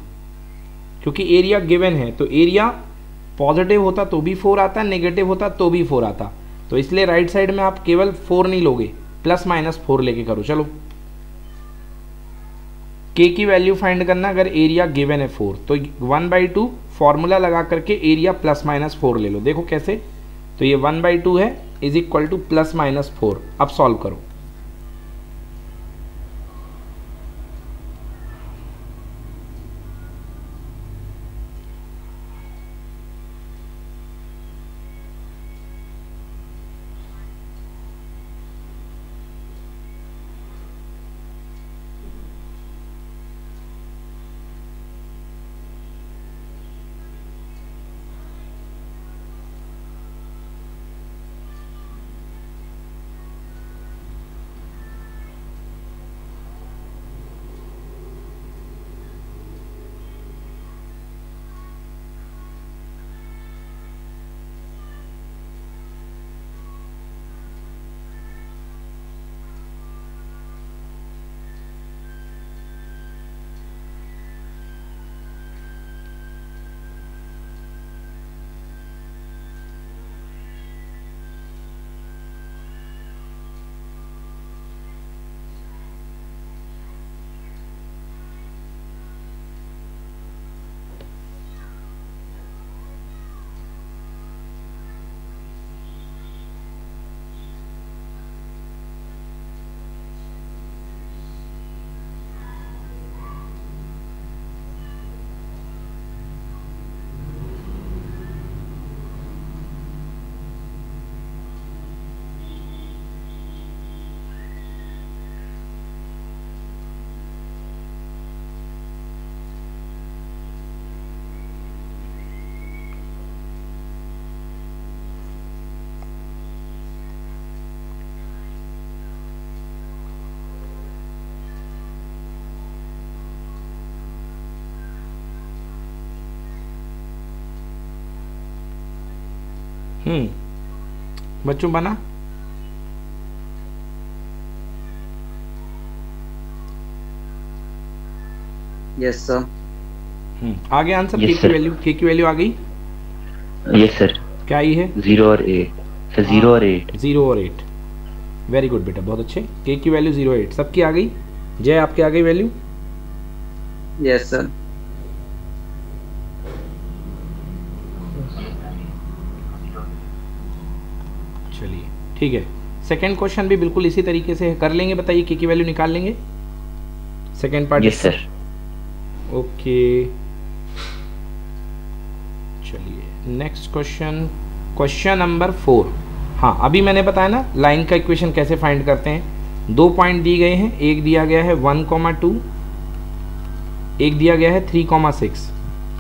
क्योंकि एरिया गिवन है, तो एरिया पॉजिटिव होता तो भी 4 आता, नेगेटिव होता तो भी 4 आता, तो इसलिए राइट साइड में आप केवल 4 नहीं लोगे, ±4 लेके करो। चलो के की वैल्यू फाइंड करना, अगर एरिया गिवन है 4 तो 1/2 फॉर्मूला लगा करके एरिया ±4 ले लो। देखो कैसे, तो ये 1/2 है इज इक्वल टू ±4। अब सॉल्व करो। बच्चों बना? Yes sir. आ गया आंसर? Yes, के की वैल्यू आ गई? Yes sir. क्या आई है? 0 और 8 सर। 0 और 8। 0 और 8, वेरी गुड बेटा, बहुत अच्छे। के की वैल्यू 0 8 सबकी आ गई। जय आपके आ गई वैल्यू? Yes sir. चलिए ठीक है, सेकंड क्वेश्चन भी बिल्कुल इसी तरीके से कर लेंगे। बताइए के की वैल्यू निकाल लेंगे second part? Yes sir. Okay चलिए नेक्स्ट क्वेश्चन, क्वेश्चन नंबर 4। हाँ अभी मैंने बताया ना लाइन का इक्वेशन कैसे फाइंड करते हैं। 2 पॉइंट दिए गए हैं, एक दिया गया है 1,2, एक दिया गया है 3,6,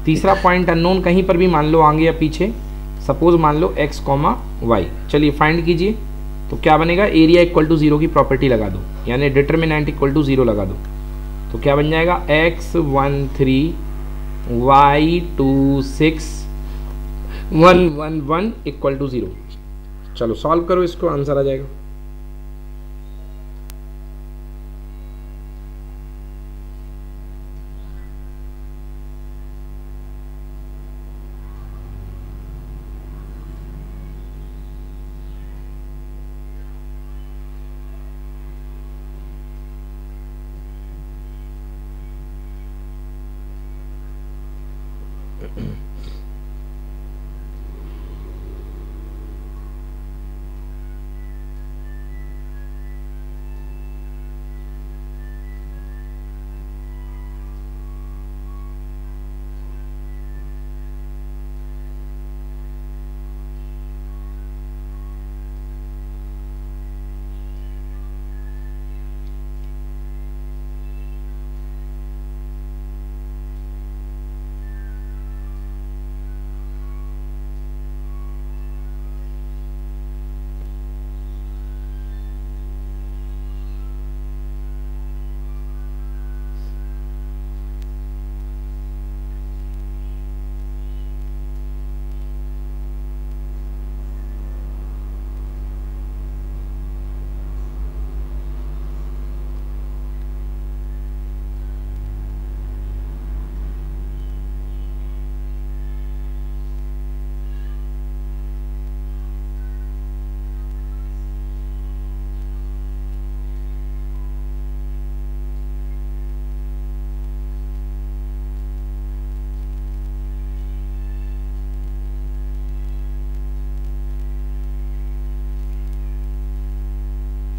तीसरा पॉइंट अननोन कहीं पर भी मान लो आगे या पीछे, सपोज मान लो x, y। चलिए फाइंड कीजिए, तो क्या बनेगा? एरिया इक्वल टू 0 की प्रॉपर्टी लगा दो, यानी डिटर्मिनेंट इक्वल टू 0 लगा दो, तो क्या बन जाएगा? x13 y26 111 equal to 0। चलो सॉल्व करो इसको, आंसर आ जाएगा।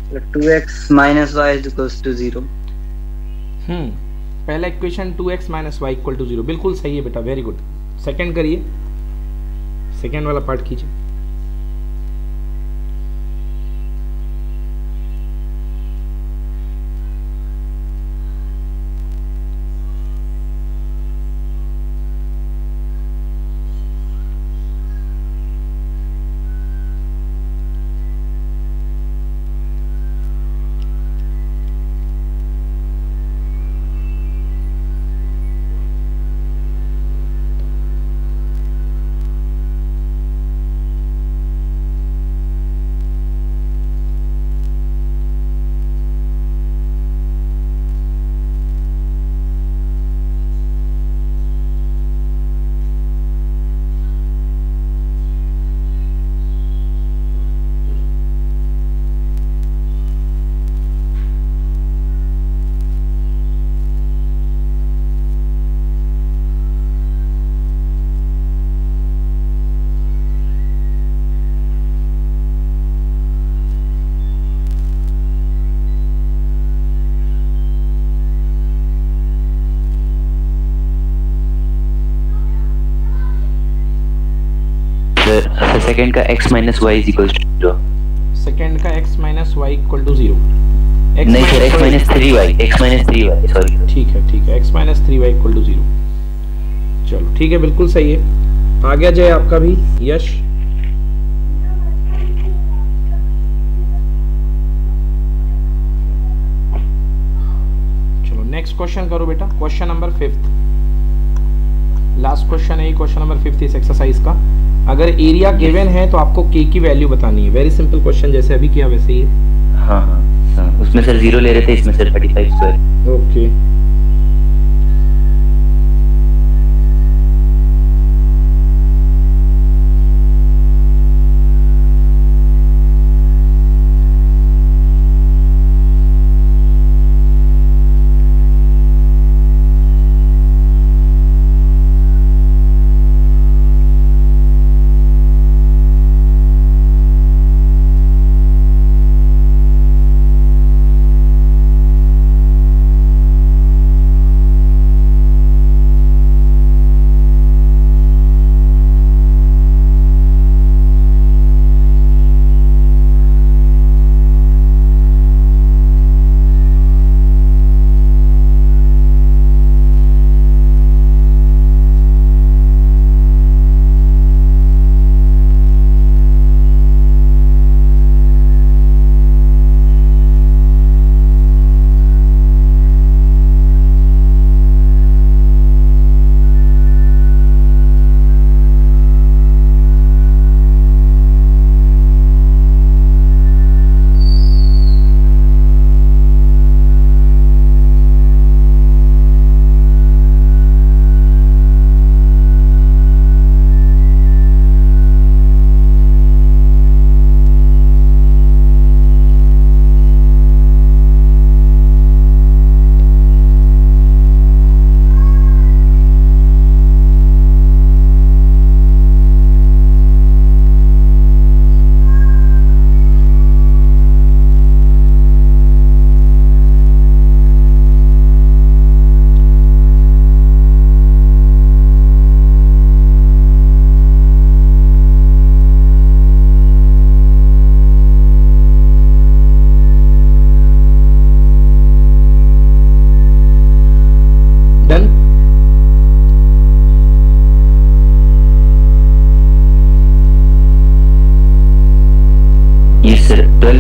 2x minus y is equals to 0. पहला equation 2x minus Y equal to 0, बिल्कुल सही है बेटा, वेरी गुड। सेकंड करिए, सेकंड वाला पार्ट कीजिए। सेकंड का x minus Y is equal to 0। Second का x minus Y equal to 0। नहीं sir, x minus 3y, sorry. ठीक है, x minus 3y equal to 0। चलो ठीक है, बिल्कुल सही है। आ गया जय आपका भी, यश। चलो नेक्स्ट क्वेश्चन करो बेटा, question number 5th, last question है क्वेश्चन नंबर 5th इस एक्सरसाइज का। अगर एरिया गिवन है तो आपको k की वैल्यू बतानी है। वेरी सिंपल क्वेश्चन, जैसे अभी किया वैसे ही है। हाँ, उसमें सर 0 ले रहे थे, इसमें सर 35 स्क्वायर। ओके,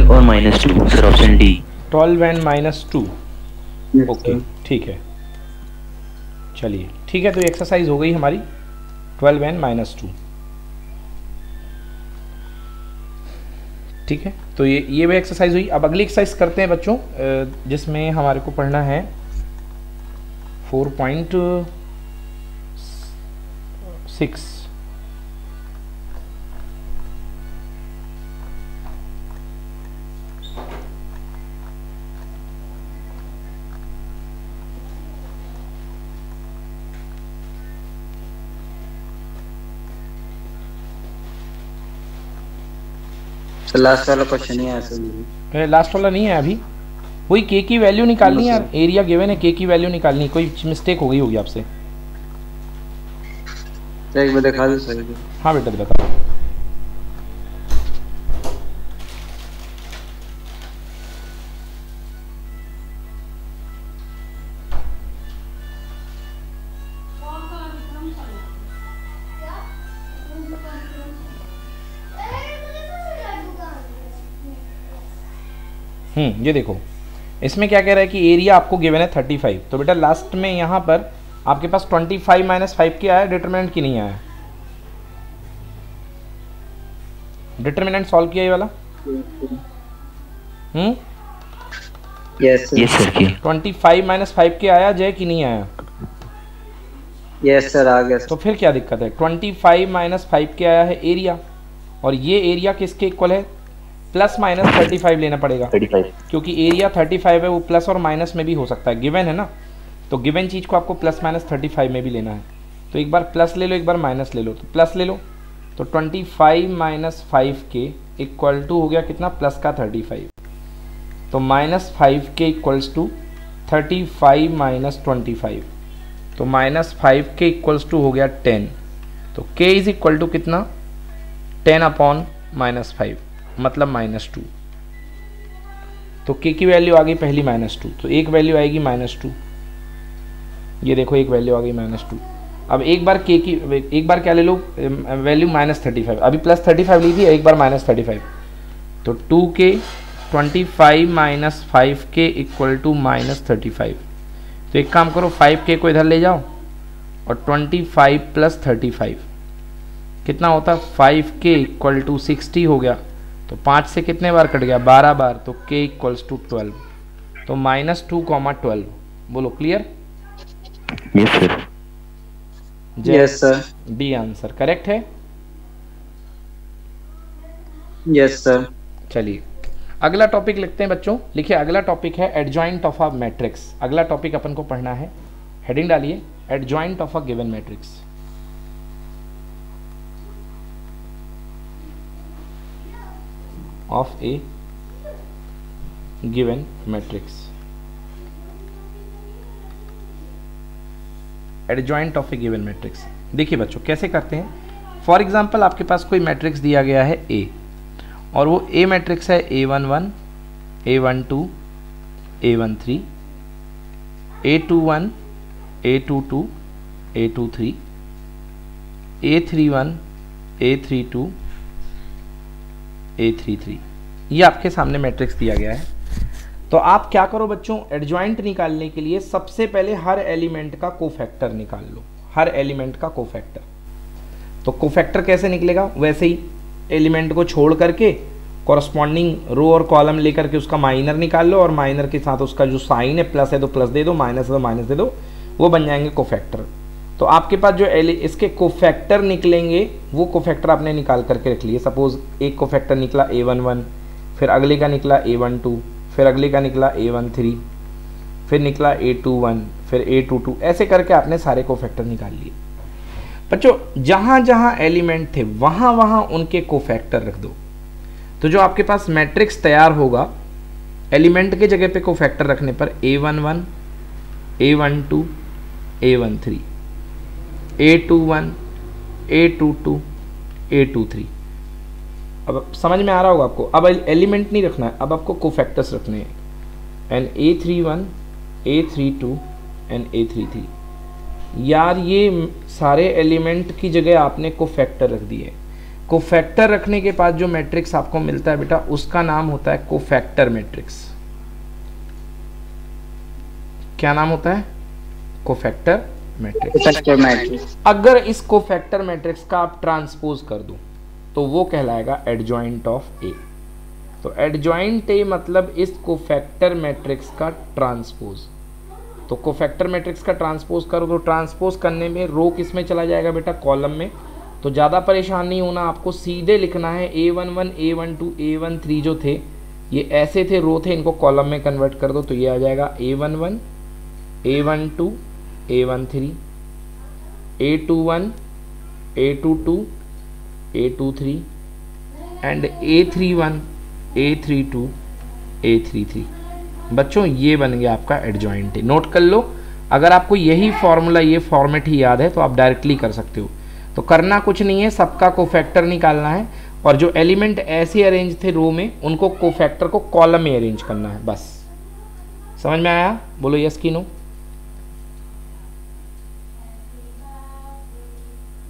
और -2 sir, option D. 12 and -2। Okay ठीक है, चलिए ठीक है, तो एक्सरसाइज हो गई हमारी 12 एंड -2। ठीक है, तो ये भी एक्सरसाइज हुई। अब अगली एक्सरसाइज करते हैं बच्चों, जिसमें हमारे को पढ़ना है 4.6। तो लास्ट वाला क्वेश्चन ही आया सर। लास्ट वाला नहीं है अभी, वही के की वैल्यू निकालनी है यार, एरिया गिवन है, के की वैल्यू निकालनी है, कोई मिस्टेक हो गई होगी आपसे। एक बार दिखा दो सर। हाँ बेटा बता। ये देखो इसमें क्या कह रहा है कि एरिया आपको गिवन है 35। तो बेटा लास्ट में यहाँ पर आपके पास 25 माइनस 5 क्या है, डिटरमिनेंट की नहीं आया। डिटरमिनेंट सॉल्व किया ये वाला। यस सर किया। 25 माइनस 5 के आया जय कि नहीं आया? यस सर आ गया। तो फिर क्या दिक्कत है? 25 माइनस 5 के आया है एरिया, और ये एरिया किसके इक्वल है? प्लस माइनस 35 लेना पड़ेगा 35, क्योंकि एरिया 35 है, वो प्लस और माइनस में भी हो सकता है, गिवन है ना। तो गिवन चीज़ को आपको प्लस माइनस 35 में भी लेना है। तो एक बार प्लस ले लो, एक बार माइनस ले लो। तो प्लस ले लो तो 25 माइनस 5 के इक्वल टू हो गया कितना? प्लस का 35। तो माइनस 5 के इक्वल्स टू 35 माइनस 25, तो माइनस 5 के इक्वल्स टू हो गया 10। तो k इज इक्वल टू कितना? 10 अपॉन माइनस 5 मतलब -2। तो k की वैल्यू आ गई पहली -2, तो एक वैल्यू आएगी -2। ये देखो एक वैल्यू आ गई -2। अब एक बार k की एक बार क्या ले लो वैल्यू -35, अभी प्लस 35 ली थी, एक बार -35। तो 2k 25 minus 5k equal to -35। तो एक काम करो 5k को इधर ले जाओ और 25 प्लस 35 कितना होता है? 5k इक्वल टू 60 हो गया। तो 5 से कितने बार कट गया? 12 बार। तो k इक्वल्स टू 12। तो -2, 12। बोलो clear? Yes sir. Yes sir. D answer correct है। Yes sir. चलिए अगला टॉपिक लिखते हैं बच्चों। लिखिए अगला टॉपिक है एडजॉइंट ऑफ अ मैट्रिक्स। अगला टॉपिक अपन को पढ़ना है, हेडिंग डालिए adjoint of a given matrix. Of A given matrix. Adjoint of A given matrix. देखिए बच्चों कैसे करते हैं। फॉर एग्जांपल आपके पास कोई मैट्रिक्स दिया गया है ए, और वो ए मैट्रिक्स है A11, A12, A13, A21, A22, A23, A31, A32, A33। ये आपके सामने मैट्रिक्स दिया गया है। तो आप क्या करो बच्चों, एडजॉइंट निकालने के लिए सबसे पहले हर एलिमेंट का कोफैक्टर निकाल लो। हर एलिमेंट का कोफैक्टर। तो कोफैक्टर कैसे निकलेगा? वैसे ही एलिमेंट को छोड़ करके कॉरस्पॉन्डिंग रो और कॉलम लेकर के उसका माइनर निकाल लो, और माइनर के साथ उसका जो साइन है प्लस है तो प्लस दे दो, माइनस है तो माइनस दे दो, वो बन जाएंगे कोफैक्टर। तो आपके पास जो इसके कोफैक्टर निकलेंगे वो कोफैक्टर आपने निकाल करके रख लिए। सपोज एक कोफैक्टर निकला A11, फिर अगले का निकला A12, फिर अगले का निकला A13, फिर निकला A21, फिर A22, ऐसे करके आपने सारे कोफैक्टर निकाल लिए। बच्चों जहाँ जहाँ एलिमेंट थे वहाँ वहाँ उनके कोफैक्टर रख दो। तो जो आपके पास मैट्रिक्स तैयार होगा एलिमेंट के जगह पे कोफैक्टर रखने पर A11, A12, A13, A21, A22, A23। अब समझ में आ रहा होगा आपको। अब एलिमेंट नहीं रखना है, अब आपको कोफैक्टर्स रखने हैं। And A31, A32 and A33। यार ये सारे एलिमेंट की जगह आपने कोफैक्टर रख दिए। कोफैक्टर रखने के बाद जो मैट्रिक्स आपको मिलता है बेटा उसका नाम होता है कोफैक्टर मैट्रिक्स। क्या नाम होता है? Cofactor matrix. अगर इस कोफैक्टर मैट्रिक्स का आप ट्रांसपोज कर दो तो वो कहलाएगा एडजॉइंट ऑफ ए। तो एडजॉइंट ए मतलब इस कोफैक्टर मैट्रिक्स का ट्रांसपोज। तो कोफैक्टर मैट्रिक्स का ट्रांसपोज करो तो ट्रांसपोज करने में रो किस में चला जाएगा बेटा? कॉलम में। तो ज़्यादा परेशान नहीं होना, आपको सीधे लिखना है A11, A12, A13 जो थे ये ऐसे थे, रो थे, इनको कॉलम में कन्वर्ट कर दो तो ये आ जाएगा A11, A12, A13, A21, A22, A23, and A31 A32 A33। बच्चों ये बन गया आपका एडजॉइंट। नोट कर लो, अगर आपको यही फॉर्मूला ये फॉर्मेट ही याद है तो आप डायरेक्टली कर सकते हो। तो करना कुछ नहीं है, सबका कोफैक्टर निकालना है और जो एलिमेंट ऐसे अरेंज थे रो में उनको कोफैक्टर को कॉलम में अरेंज करना है। बस समझ में आया? बोलो यस की नो।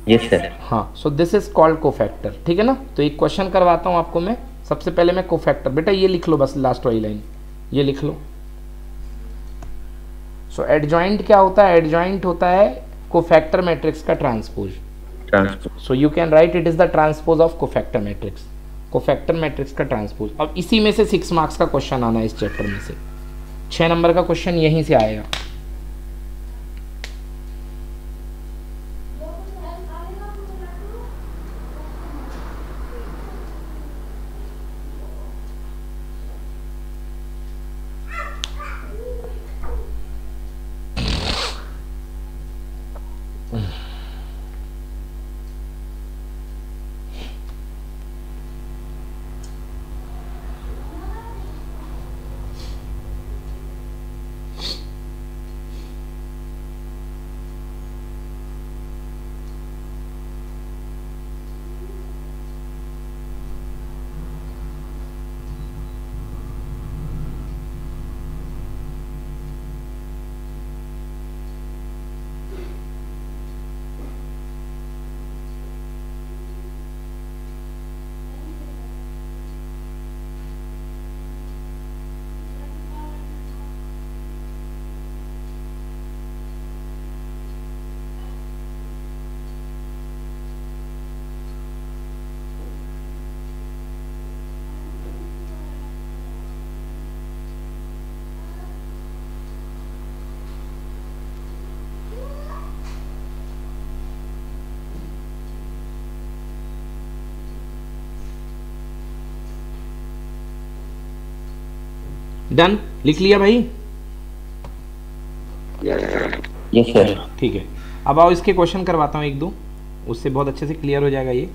Yes sir. हाँ, so this is called cofactor. ठीक है ना। तो एक क्वेश्चन करवाता हूँ आपको मैं। सबसे पहले मैं कोफैक्टर, बेटा ये लिख लो बस, लास्ट वाली लाइन ये लिख लो। सो एडजॉइंट क्या होता है? एडजॉइंट होता है कोफैक्टर मैट्रिक्स का transpose. So you can write it is the transpose of cofactor matrix. Cofactor matrix का ट्रांसपोज। अब इसी में से 6 मार्क्स का क्वेश्चन आना है इस चैप्टर में से। 6 नंबर का क्वेश्चन यहीं से आएगा। डन, लिख लिया भाई? Yes sir. ठीक है, अब आओ इसके क्वेश्चन करवाता हूँ एक दो, उससे बहुत अच्छे से क्लियर हो जाएगा ये।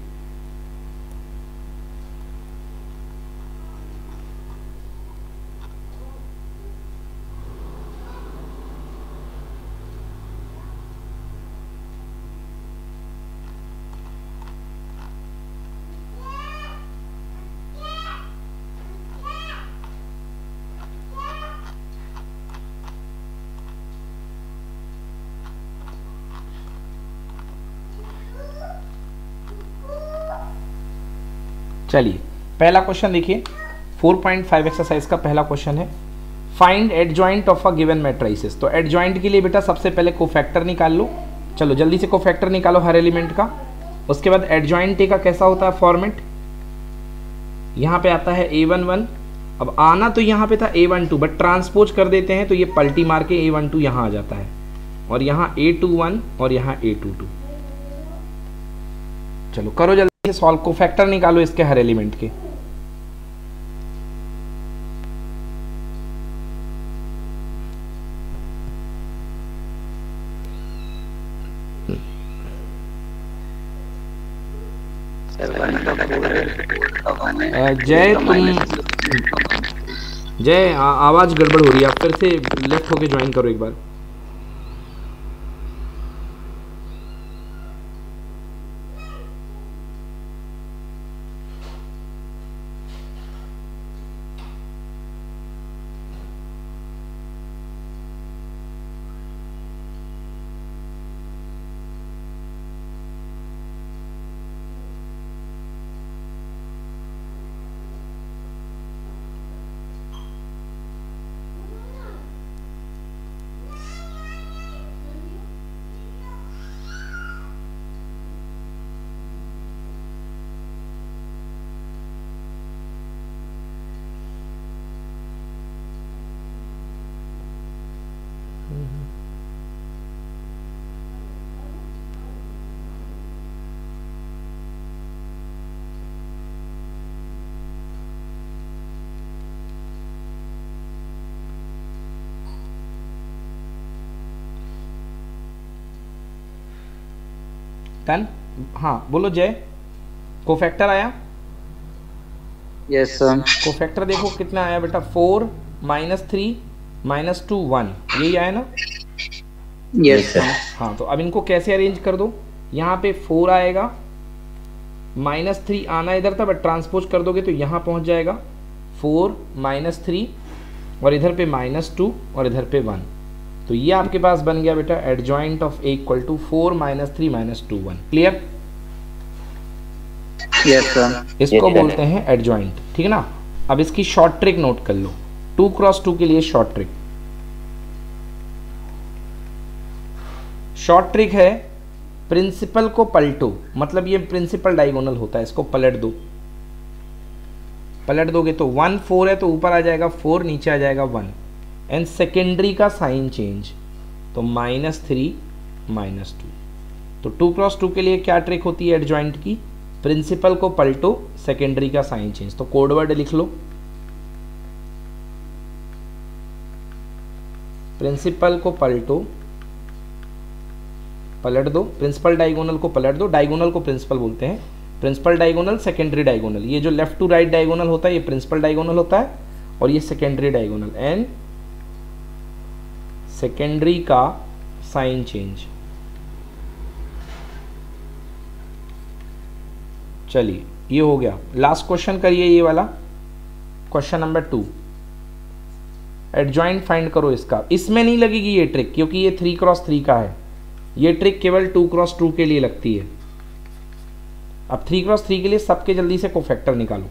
चलिए पहला क्वेश्चन देखिए, 4.5 एक्सरसाइज का पहला क्वेश्चन है, find adjoint of a given matrices. तो एडजॉइंट के लिए बेटा सबसे पहले कोफैक्टर निकाल लो। चलो जल्दी से कोफैक्टर निकालो हर एलिमेंट का। उसके बाद एडजॉइंट का कैसा होता है फॉर्मेट, यहाँ पे आता है A11। अब आना तो यहाँ पे था A12, बट ट्रांसपोज कर देते हैं तो ये पलटी मार के A12 यहाँ आ जाता है, और यहाँ A21 और यहाँ A22। चलो करो जल्दी से सॉल्व, कोफैक्टर निकालो इसके हर एलिमेंट के। जय जय आवाज गड़बड़ हो रही है, आप फिर से लेफ्ट होके ज्वाइन करो एक बार। डन? हाँ बोलो जय, कोफैक्टर आया? Yes sir. कोफैक्टर देखो कितना आया बेटा, 4 -3 -2 1, यही आया ना। Yes sir. हाँ तो अब इनको कैसे अरेंज कर दो, यहाँ पे 4 आएगा, -3 आना इधर था बट ट्रांसपोज कर दोगे तो यहाँ पहुँच जाएगा 4 -3 और इधर पे -2 और इधर पे 1। तो ये आपके पास बन गया बेटा adjoint of A equal to 4 -3 -2 1। Clear? Yes sir. इसको बोलते हैं एडजॉइंट, ठीक है ना। अब इसकी शॉर्ट ट्रिक नोट कर लो, 2x2 के लिए शॉर्ट ट्रिक। शॉर्ट ट्रिक है प्रिंसिपल को पलटो, मतलब ये प्रिंसिपल डायगोनल होता है, इसको पलट दो। पलट दोगे तो 1 4 है तो ऊपर आ जाएगा 4, नीचे आ जाएगा 1, एंड सेकेंडरी का साइन चेंज, तो -3 -2। तो 2x2 के लिए क्या ट्रिक होती है एडजॉइंट की, प्रिंसिपल को पलटो, सेकेंडरी का साइन चेंज। तो कोड वर्ड लिख लो, प्रिंसिपल को पलटो, पलट दो, प्रिंसिपल डायगोनल को पलट दो, डायगोनल को प्रिंसिपल बोलते हैं, प्रिंसिपल डायगोनल सेकेंडरी डायगोनल। ये जो लेफ्ट टू राइट डायगोनल होता है ये प्रिंसिपल डायगोनल होता है और ये सेकेंडरी डायगोनल, एंड सेकेंडरी का साइन चेंज। चलिए ये हो गया। लास्ट क्वेश्चन करिए, ये वाला क्वेश्चन नंबर 2, एडजॉइंट फाइंड करो इसका। इसमें नहीं लगेगी ये ट्रिक क्योंकि ये 3x3 का है, ये ट्रिक केवल 2x2 के लिए लगती है। अब 3x3 के लिए सबके जल्दी से कोफैक्टर निकालो।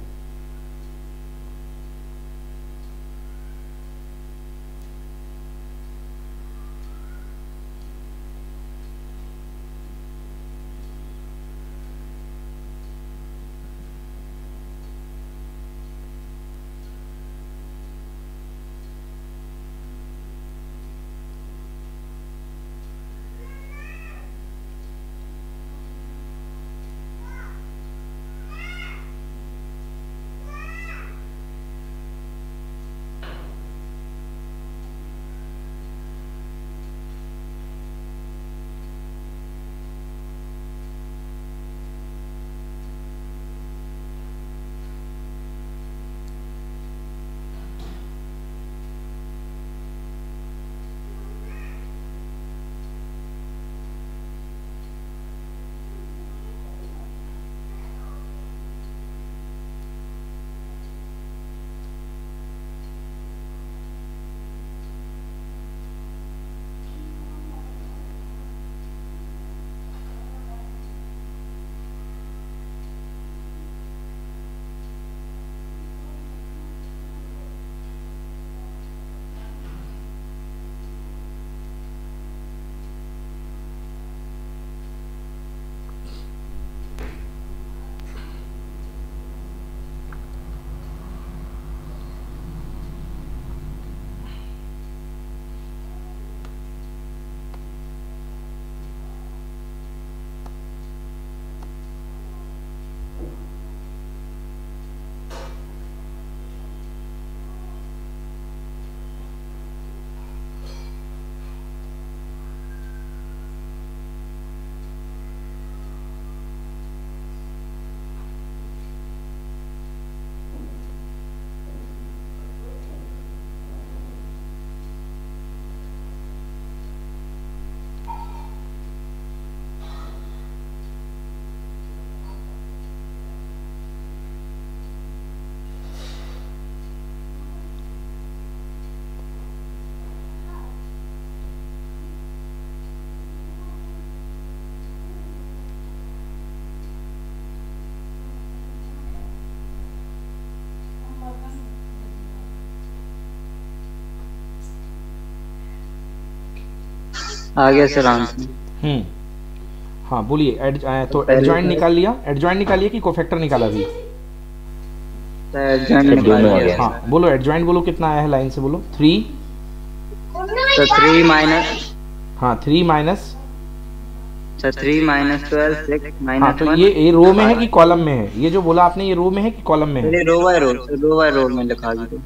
आ गया सर आंसर। हाँ बोलिए। तो एडजॉइंट निकाल लिया, एडजॉइंट निकालिए कि कोफैक्टर निकाला भी? हाँ बोलो एडजॉइंट, बोलो कितना आया है, लाइन से बोलो। 3 तो 3 माइनस, हाँ 3 माइनस, अच्छा 3 माइनस 12 6 माइनस। हाँ तो ये रो में है कि कॉलम में है? ये जो बोला आपने ये रो में है कि कॉलम में है? रो बाय रो में लिखा दीजिए।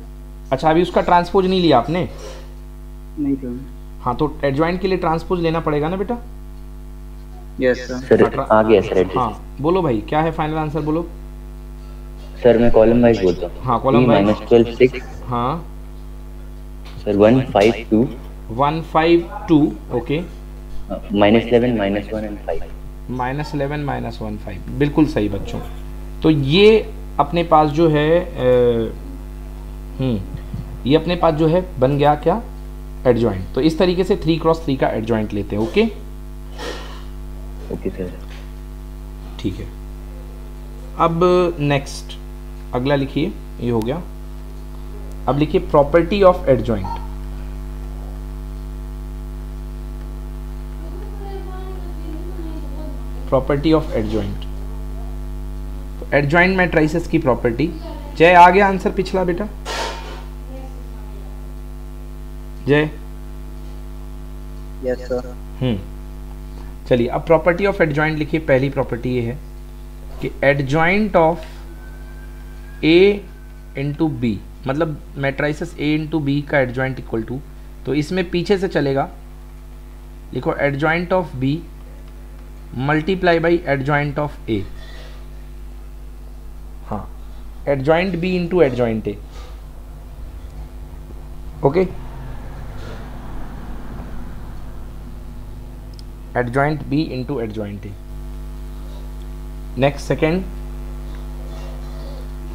अच्छा अभी उसका ट्रांसपोज नहीं लिया आपने? नहीं तो। हाँ तो एडजॉइंट के लिए ट्रांसपोज लेना पड़ेगा ना बेटा? Yes sir. आ गया सर। हाँ बोलो भाई क्या है फाइनल आंसर बोलो। सर मैं कॉलम वाइज बोलता हूँ। हाँ कॉलम वाइज। -12 6। हाँ सर 152 152 ओके। -11 -1 एंड 5। -11 -1 5 बिल्कुल सही बच्चों। तो ये अपने पास जो है ये अपने पास जो है बन गया क्या, एडजॉइंट। तो इस तरीके से 3x3 का एडजॉइंट लेते हैं। ओके ओके सर ठीक है। अब नेक्स्ट अगला लिखिए, ये हो गया। अब लिखिए property of adjoint. Property of adjoint, तो एडजॉइंट मैट्रिसेस की प्रॉपर्टी। जय आ गया आंसर पिछला बेटा? जय यस सर। चलिए अब प्रॉपर्टी ऑफ एडजॉइंट लिखिए। पहली प्रॉपर्टी ये है कि adjoint of A into B, मतलब मैट्रिसेस ए इंटू बी का एडजॉइंट इक्वल टू, तो इसमें पीछे से चलेगा, लिखो adjoint of B multiply by adjoint of A. हाँ adjoint B into adjoint A. Okay adjoint B into adjoint A. Next second,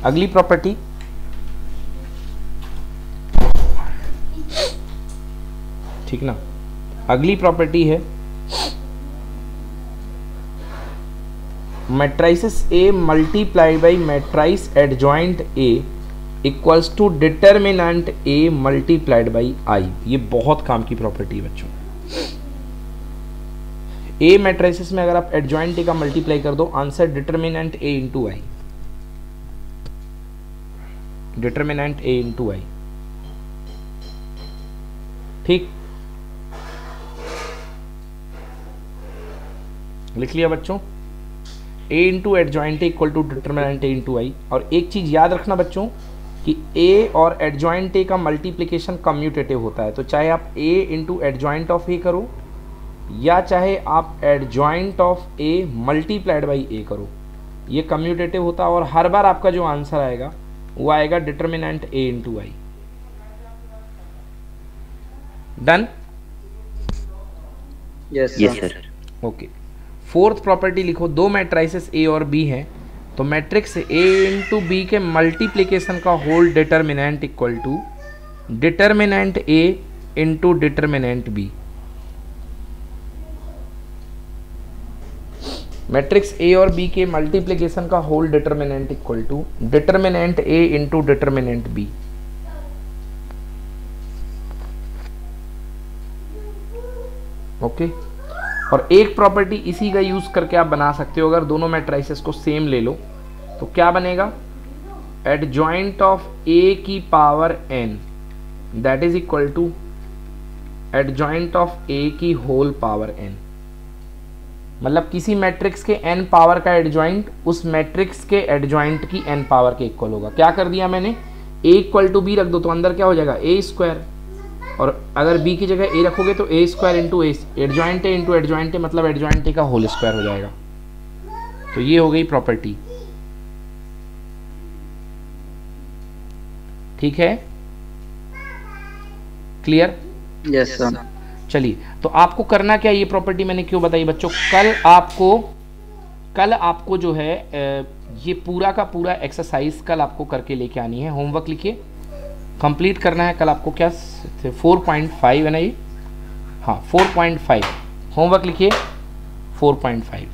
अगली प्रॉपर्टी ठीक ना। अगली प्रॉपर्टी है matrices A multiply by matrix adjoint A equals to determinant A multiplied by I. ये बहुत काम की प्रॉपर्टी है बच्चों। ए मैट्रिसेस में अगर आप एडजॉइंट ए का मल्टीप्लाई कर दो, answer determinant A into I. Determinant A into I, ठीक लिख लिया बच्चों। A into adjoint A equal to determinant A into I. और एक चीज याद रखना बच्चों कि ए और एडजॉइंट ए का मल्टीप्लिकेशन कम्यूटेटिव होता है। तो चाहे आप A into adjoint of A करो या चाहे आप adjoint of A multiplied by A करो, ये कम्यूटेटिव होता है और हर बार आपका जो आंसर आएगा वो आएगा determinant A into I. Done? Yes sir. Okay fourth property लिखो। दो मैट्रिसेस ए और बी हैं, तो मैट्रिक्स ए इंटू बी के मल्टीप्लिकेशन का whole determinant equal to determinant A into determinant B. Matrix A और बी के मल्टीप्लिकेशन का whole determinant equal to determinant A into determinant B. Okay और एक प्रॉपर्टी इसी का यूज करके आप बना सकते हो। अगर दोनों मैट्रिसेस को सेम ले लो तो क्या बनेगा, एडजॉइंट ऑफ ए की power n that is equal to adjoint of A की होल पावर एन। मतलब किसी मैट्रिक्स के n पावर का एडजॉइंट उस मैट्रिक्स के एडजॉइंट की n पावर के इक्वल होगा। क्या कर दिया मैंने, a इक्वल टू बी रख दो तो अंदर क्या हो जाएगा a स्क्वायर, और अगर b की जगह a रखोगे तो a square into A, adjoint A into adjoint ए मतलब एडजॉइंट ए का होल स्क्वायर हो जाएगा। तो ये हो गई प्रॉपर्टी। ठीक है, क्लियर? Yes sir. चलिए तो आपको करना क्या, ये प्रॉपर्टी मैंने क्यों बताई बच्चों, कल आपको जो है ये पूरा का पूरा एक्सरसाइज कल आपको करके लेके आनी है। होमवर्क लिखिए, कंप्लीट करना है कल आपको। क्या 4.5 है ना ये, हाँ 4.5 होमवर्क लिखिए 4.5।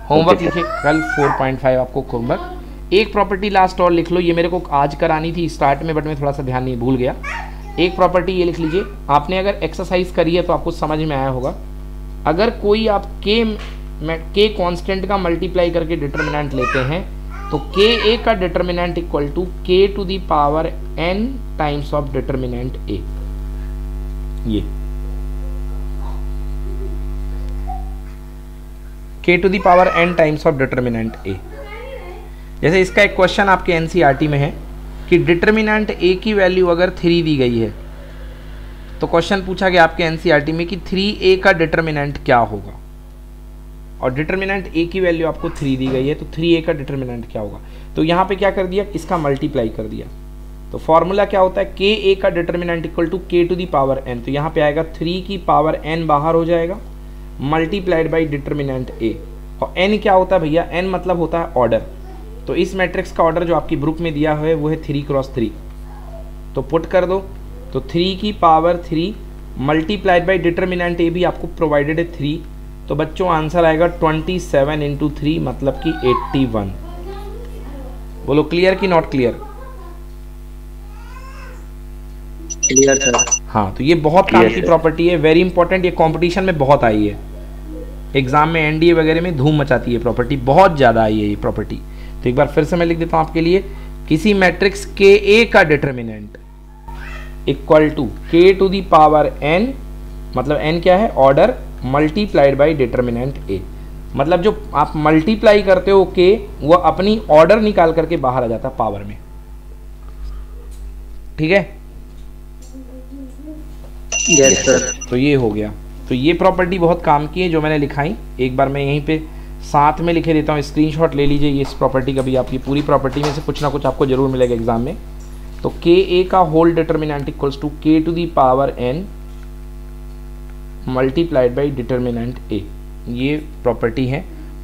होमवर्क लिखिए कल 4.5 आपको होमवर्क। एक प्रॉपर्टी लास्ट और लिख लो, ये मेरे को आज करानी थी स्टार्ट में बट मैं थोड़ा सा ध्यान नहीं भूल गया। एक प्रॉपर्टी ये लिख लीजिए, आपने अगर एक्सरसाइज करी है तो आपको समझ में आया होगा। अगर कोई आप के कांस्टेंट का मल्टीप्लाई करके डिटर्मिनेंट लेते हैं तो के ए का determinant equal to k to the power n times of determinant A. ये k to the power n times of determinant A. जैसे इसका एक क्वेश्चन आपके एनसीईआरटी में है कि डिटर्मिनेंट ए की वैल्यू अगर 3 दी गई है तो क्वेश्चन पूछा गया आपके एनसीईआरटी में कि 3a का डिटर्मिनेंट क्या होगा। और डिटर्मिनेंट ए की वैल्यू आपको 3 दी गई है, तो 3a का डिटर्मिनेंट क्या होगा, तो यहाँ पे क्या कर दिया, इसका मल्टीप्लाई कर दिया। तो फॉर्मूला क्या होता है, के ए का determinant equal to k to the power n, तो यहाँ पे आएगा 3 की पावर n बाहर हो जाएगा मल्टीप्लाइड बाई डिटर्मिनेंट a। और n क्या होता है भैया, n मतलब होता है ऑर्डर, तो इस मैट्रिक्स का ऑर्डर जो आपकी बुक में दिया हुआ है वो है 3×3, तो पुट कर दो, तो 3 की पावर 3 मल्टीप्लाइड बाई डिटर्मिनेंट ए भी आपको प्रोवाइडेड है 3, तो बच्चों आंसर आएगा 27 इंटू 3 मतलब कि 81। बोलो क्लियर कि नॉट क्लियर? Clear sir. हाँ, तो ये बहुत काम की प्रॉपर्टी है, वेरी इंपॉर्टेंट, ये कंपटीशन में बहुत आई है, एग्जाम में एनडीए वगैरह में धूम मचाती है प्रॉपर्टी, बहुत ज़्यादा आई है ये प्रॉपर्टी। तो एक बार फिर से मैं लिख देता हूँ आपके लिए, किसी मैट्रिक्स के ए का determinant equal to k to the power n, मतलब n क्या है, order, multiplied by determinant a, मतलब जो आप मल्टीप्लाई करते हो के, वो अपनी ऑर्डर निकाल करके बाहर आ जाता है पावर में। ठीक है, यस सर। तो ये हो गया। तो ये प्रॉपर्टी बहुत काम की है जो मैंने लिखाई, एक बार मैं यहीं पे साथ में लिखे देता हूँ, स्क्रीनशॉट ले लीजिए ये इस प्रॉपर्टी का भी, आपकी पूरी प्रॉपर्टी में से कुछ ना कुछ आपको जरूर मिलेगा एग्जाम में। तो के ए का whole determinant equals to k to the power n multiplied by determinant A, ये प्रॉपर्टी है।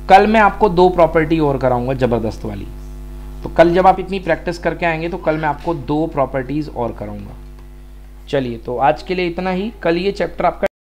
कल मैं आपको 2 प्रॉपर्टी और कराऊंगा ज़बरदस्त वाली, तो कल जब आप इतनी प्रैक्टिस करके आएंगे तो कल मैं आपको 2 प्रॉपर्टीज़ और कराऊंगा। चलिए, तो आज के लिए इतना ही, कल ये चैप्टर आपका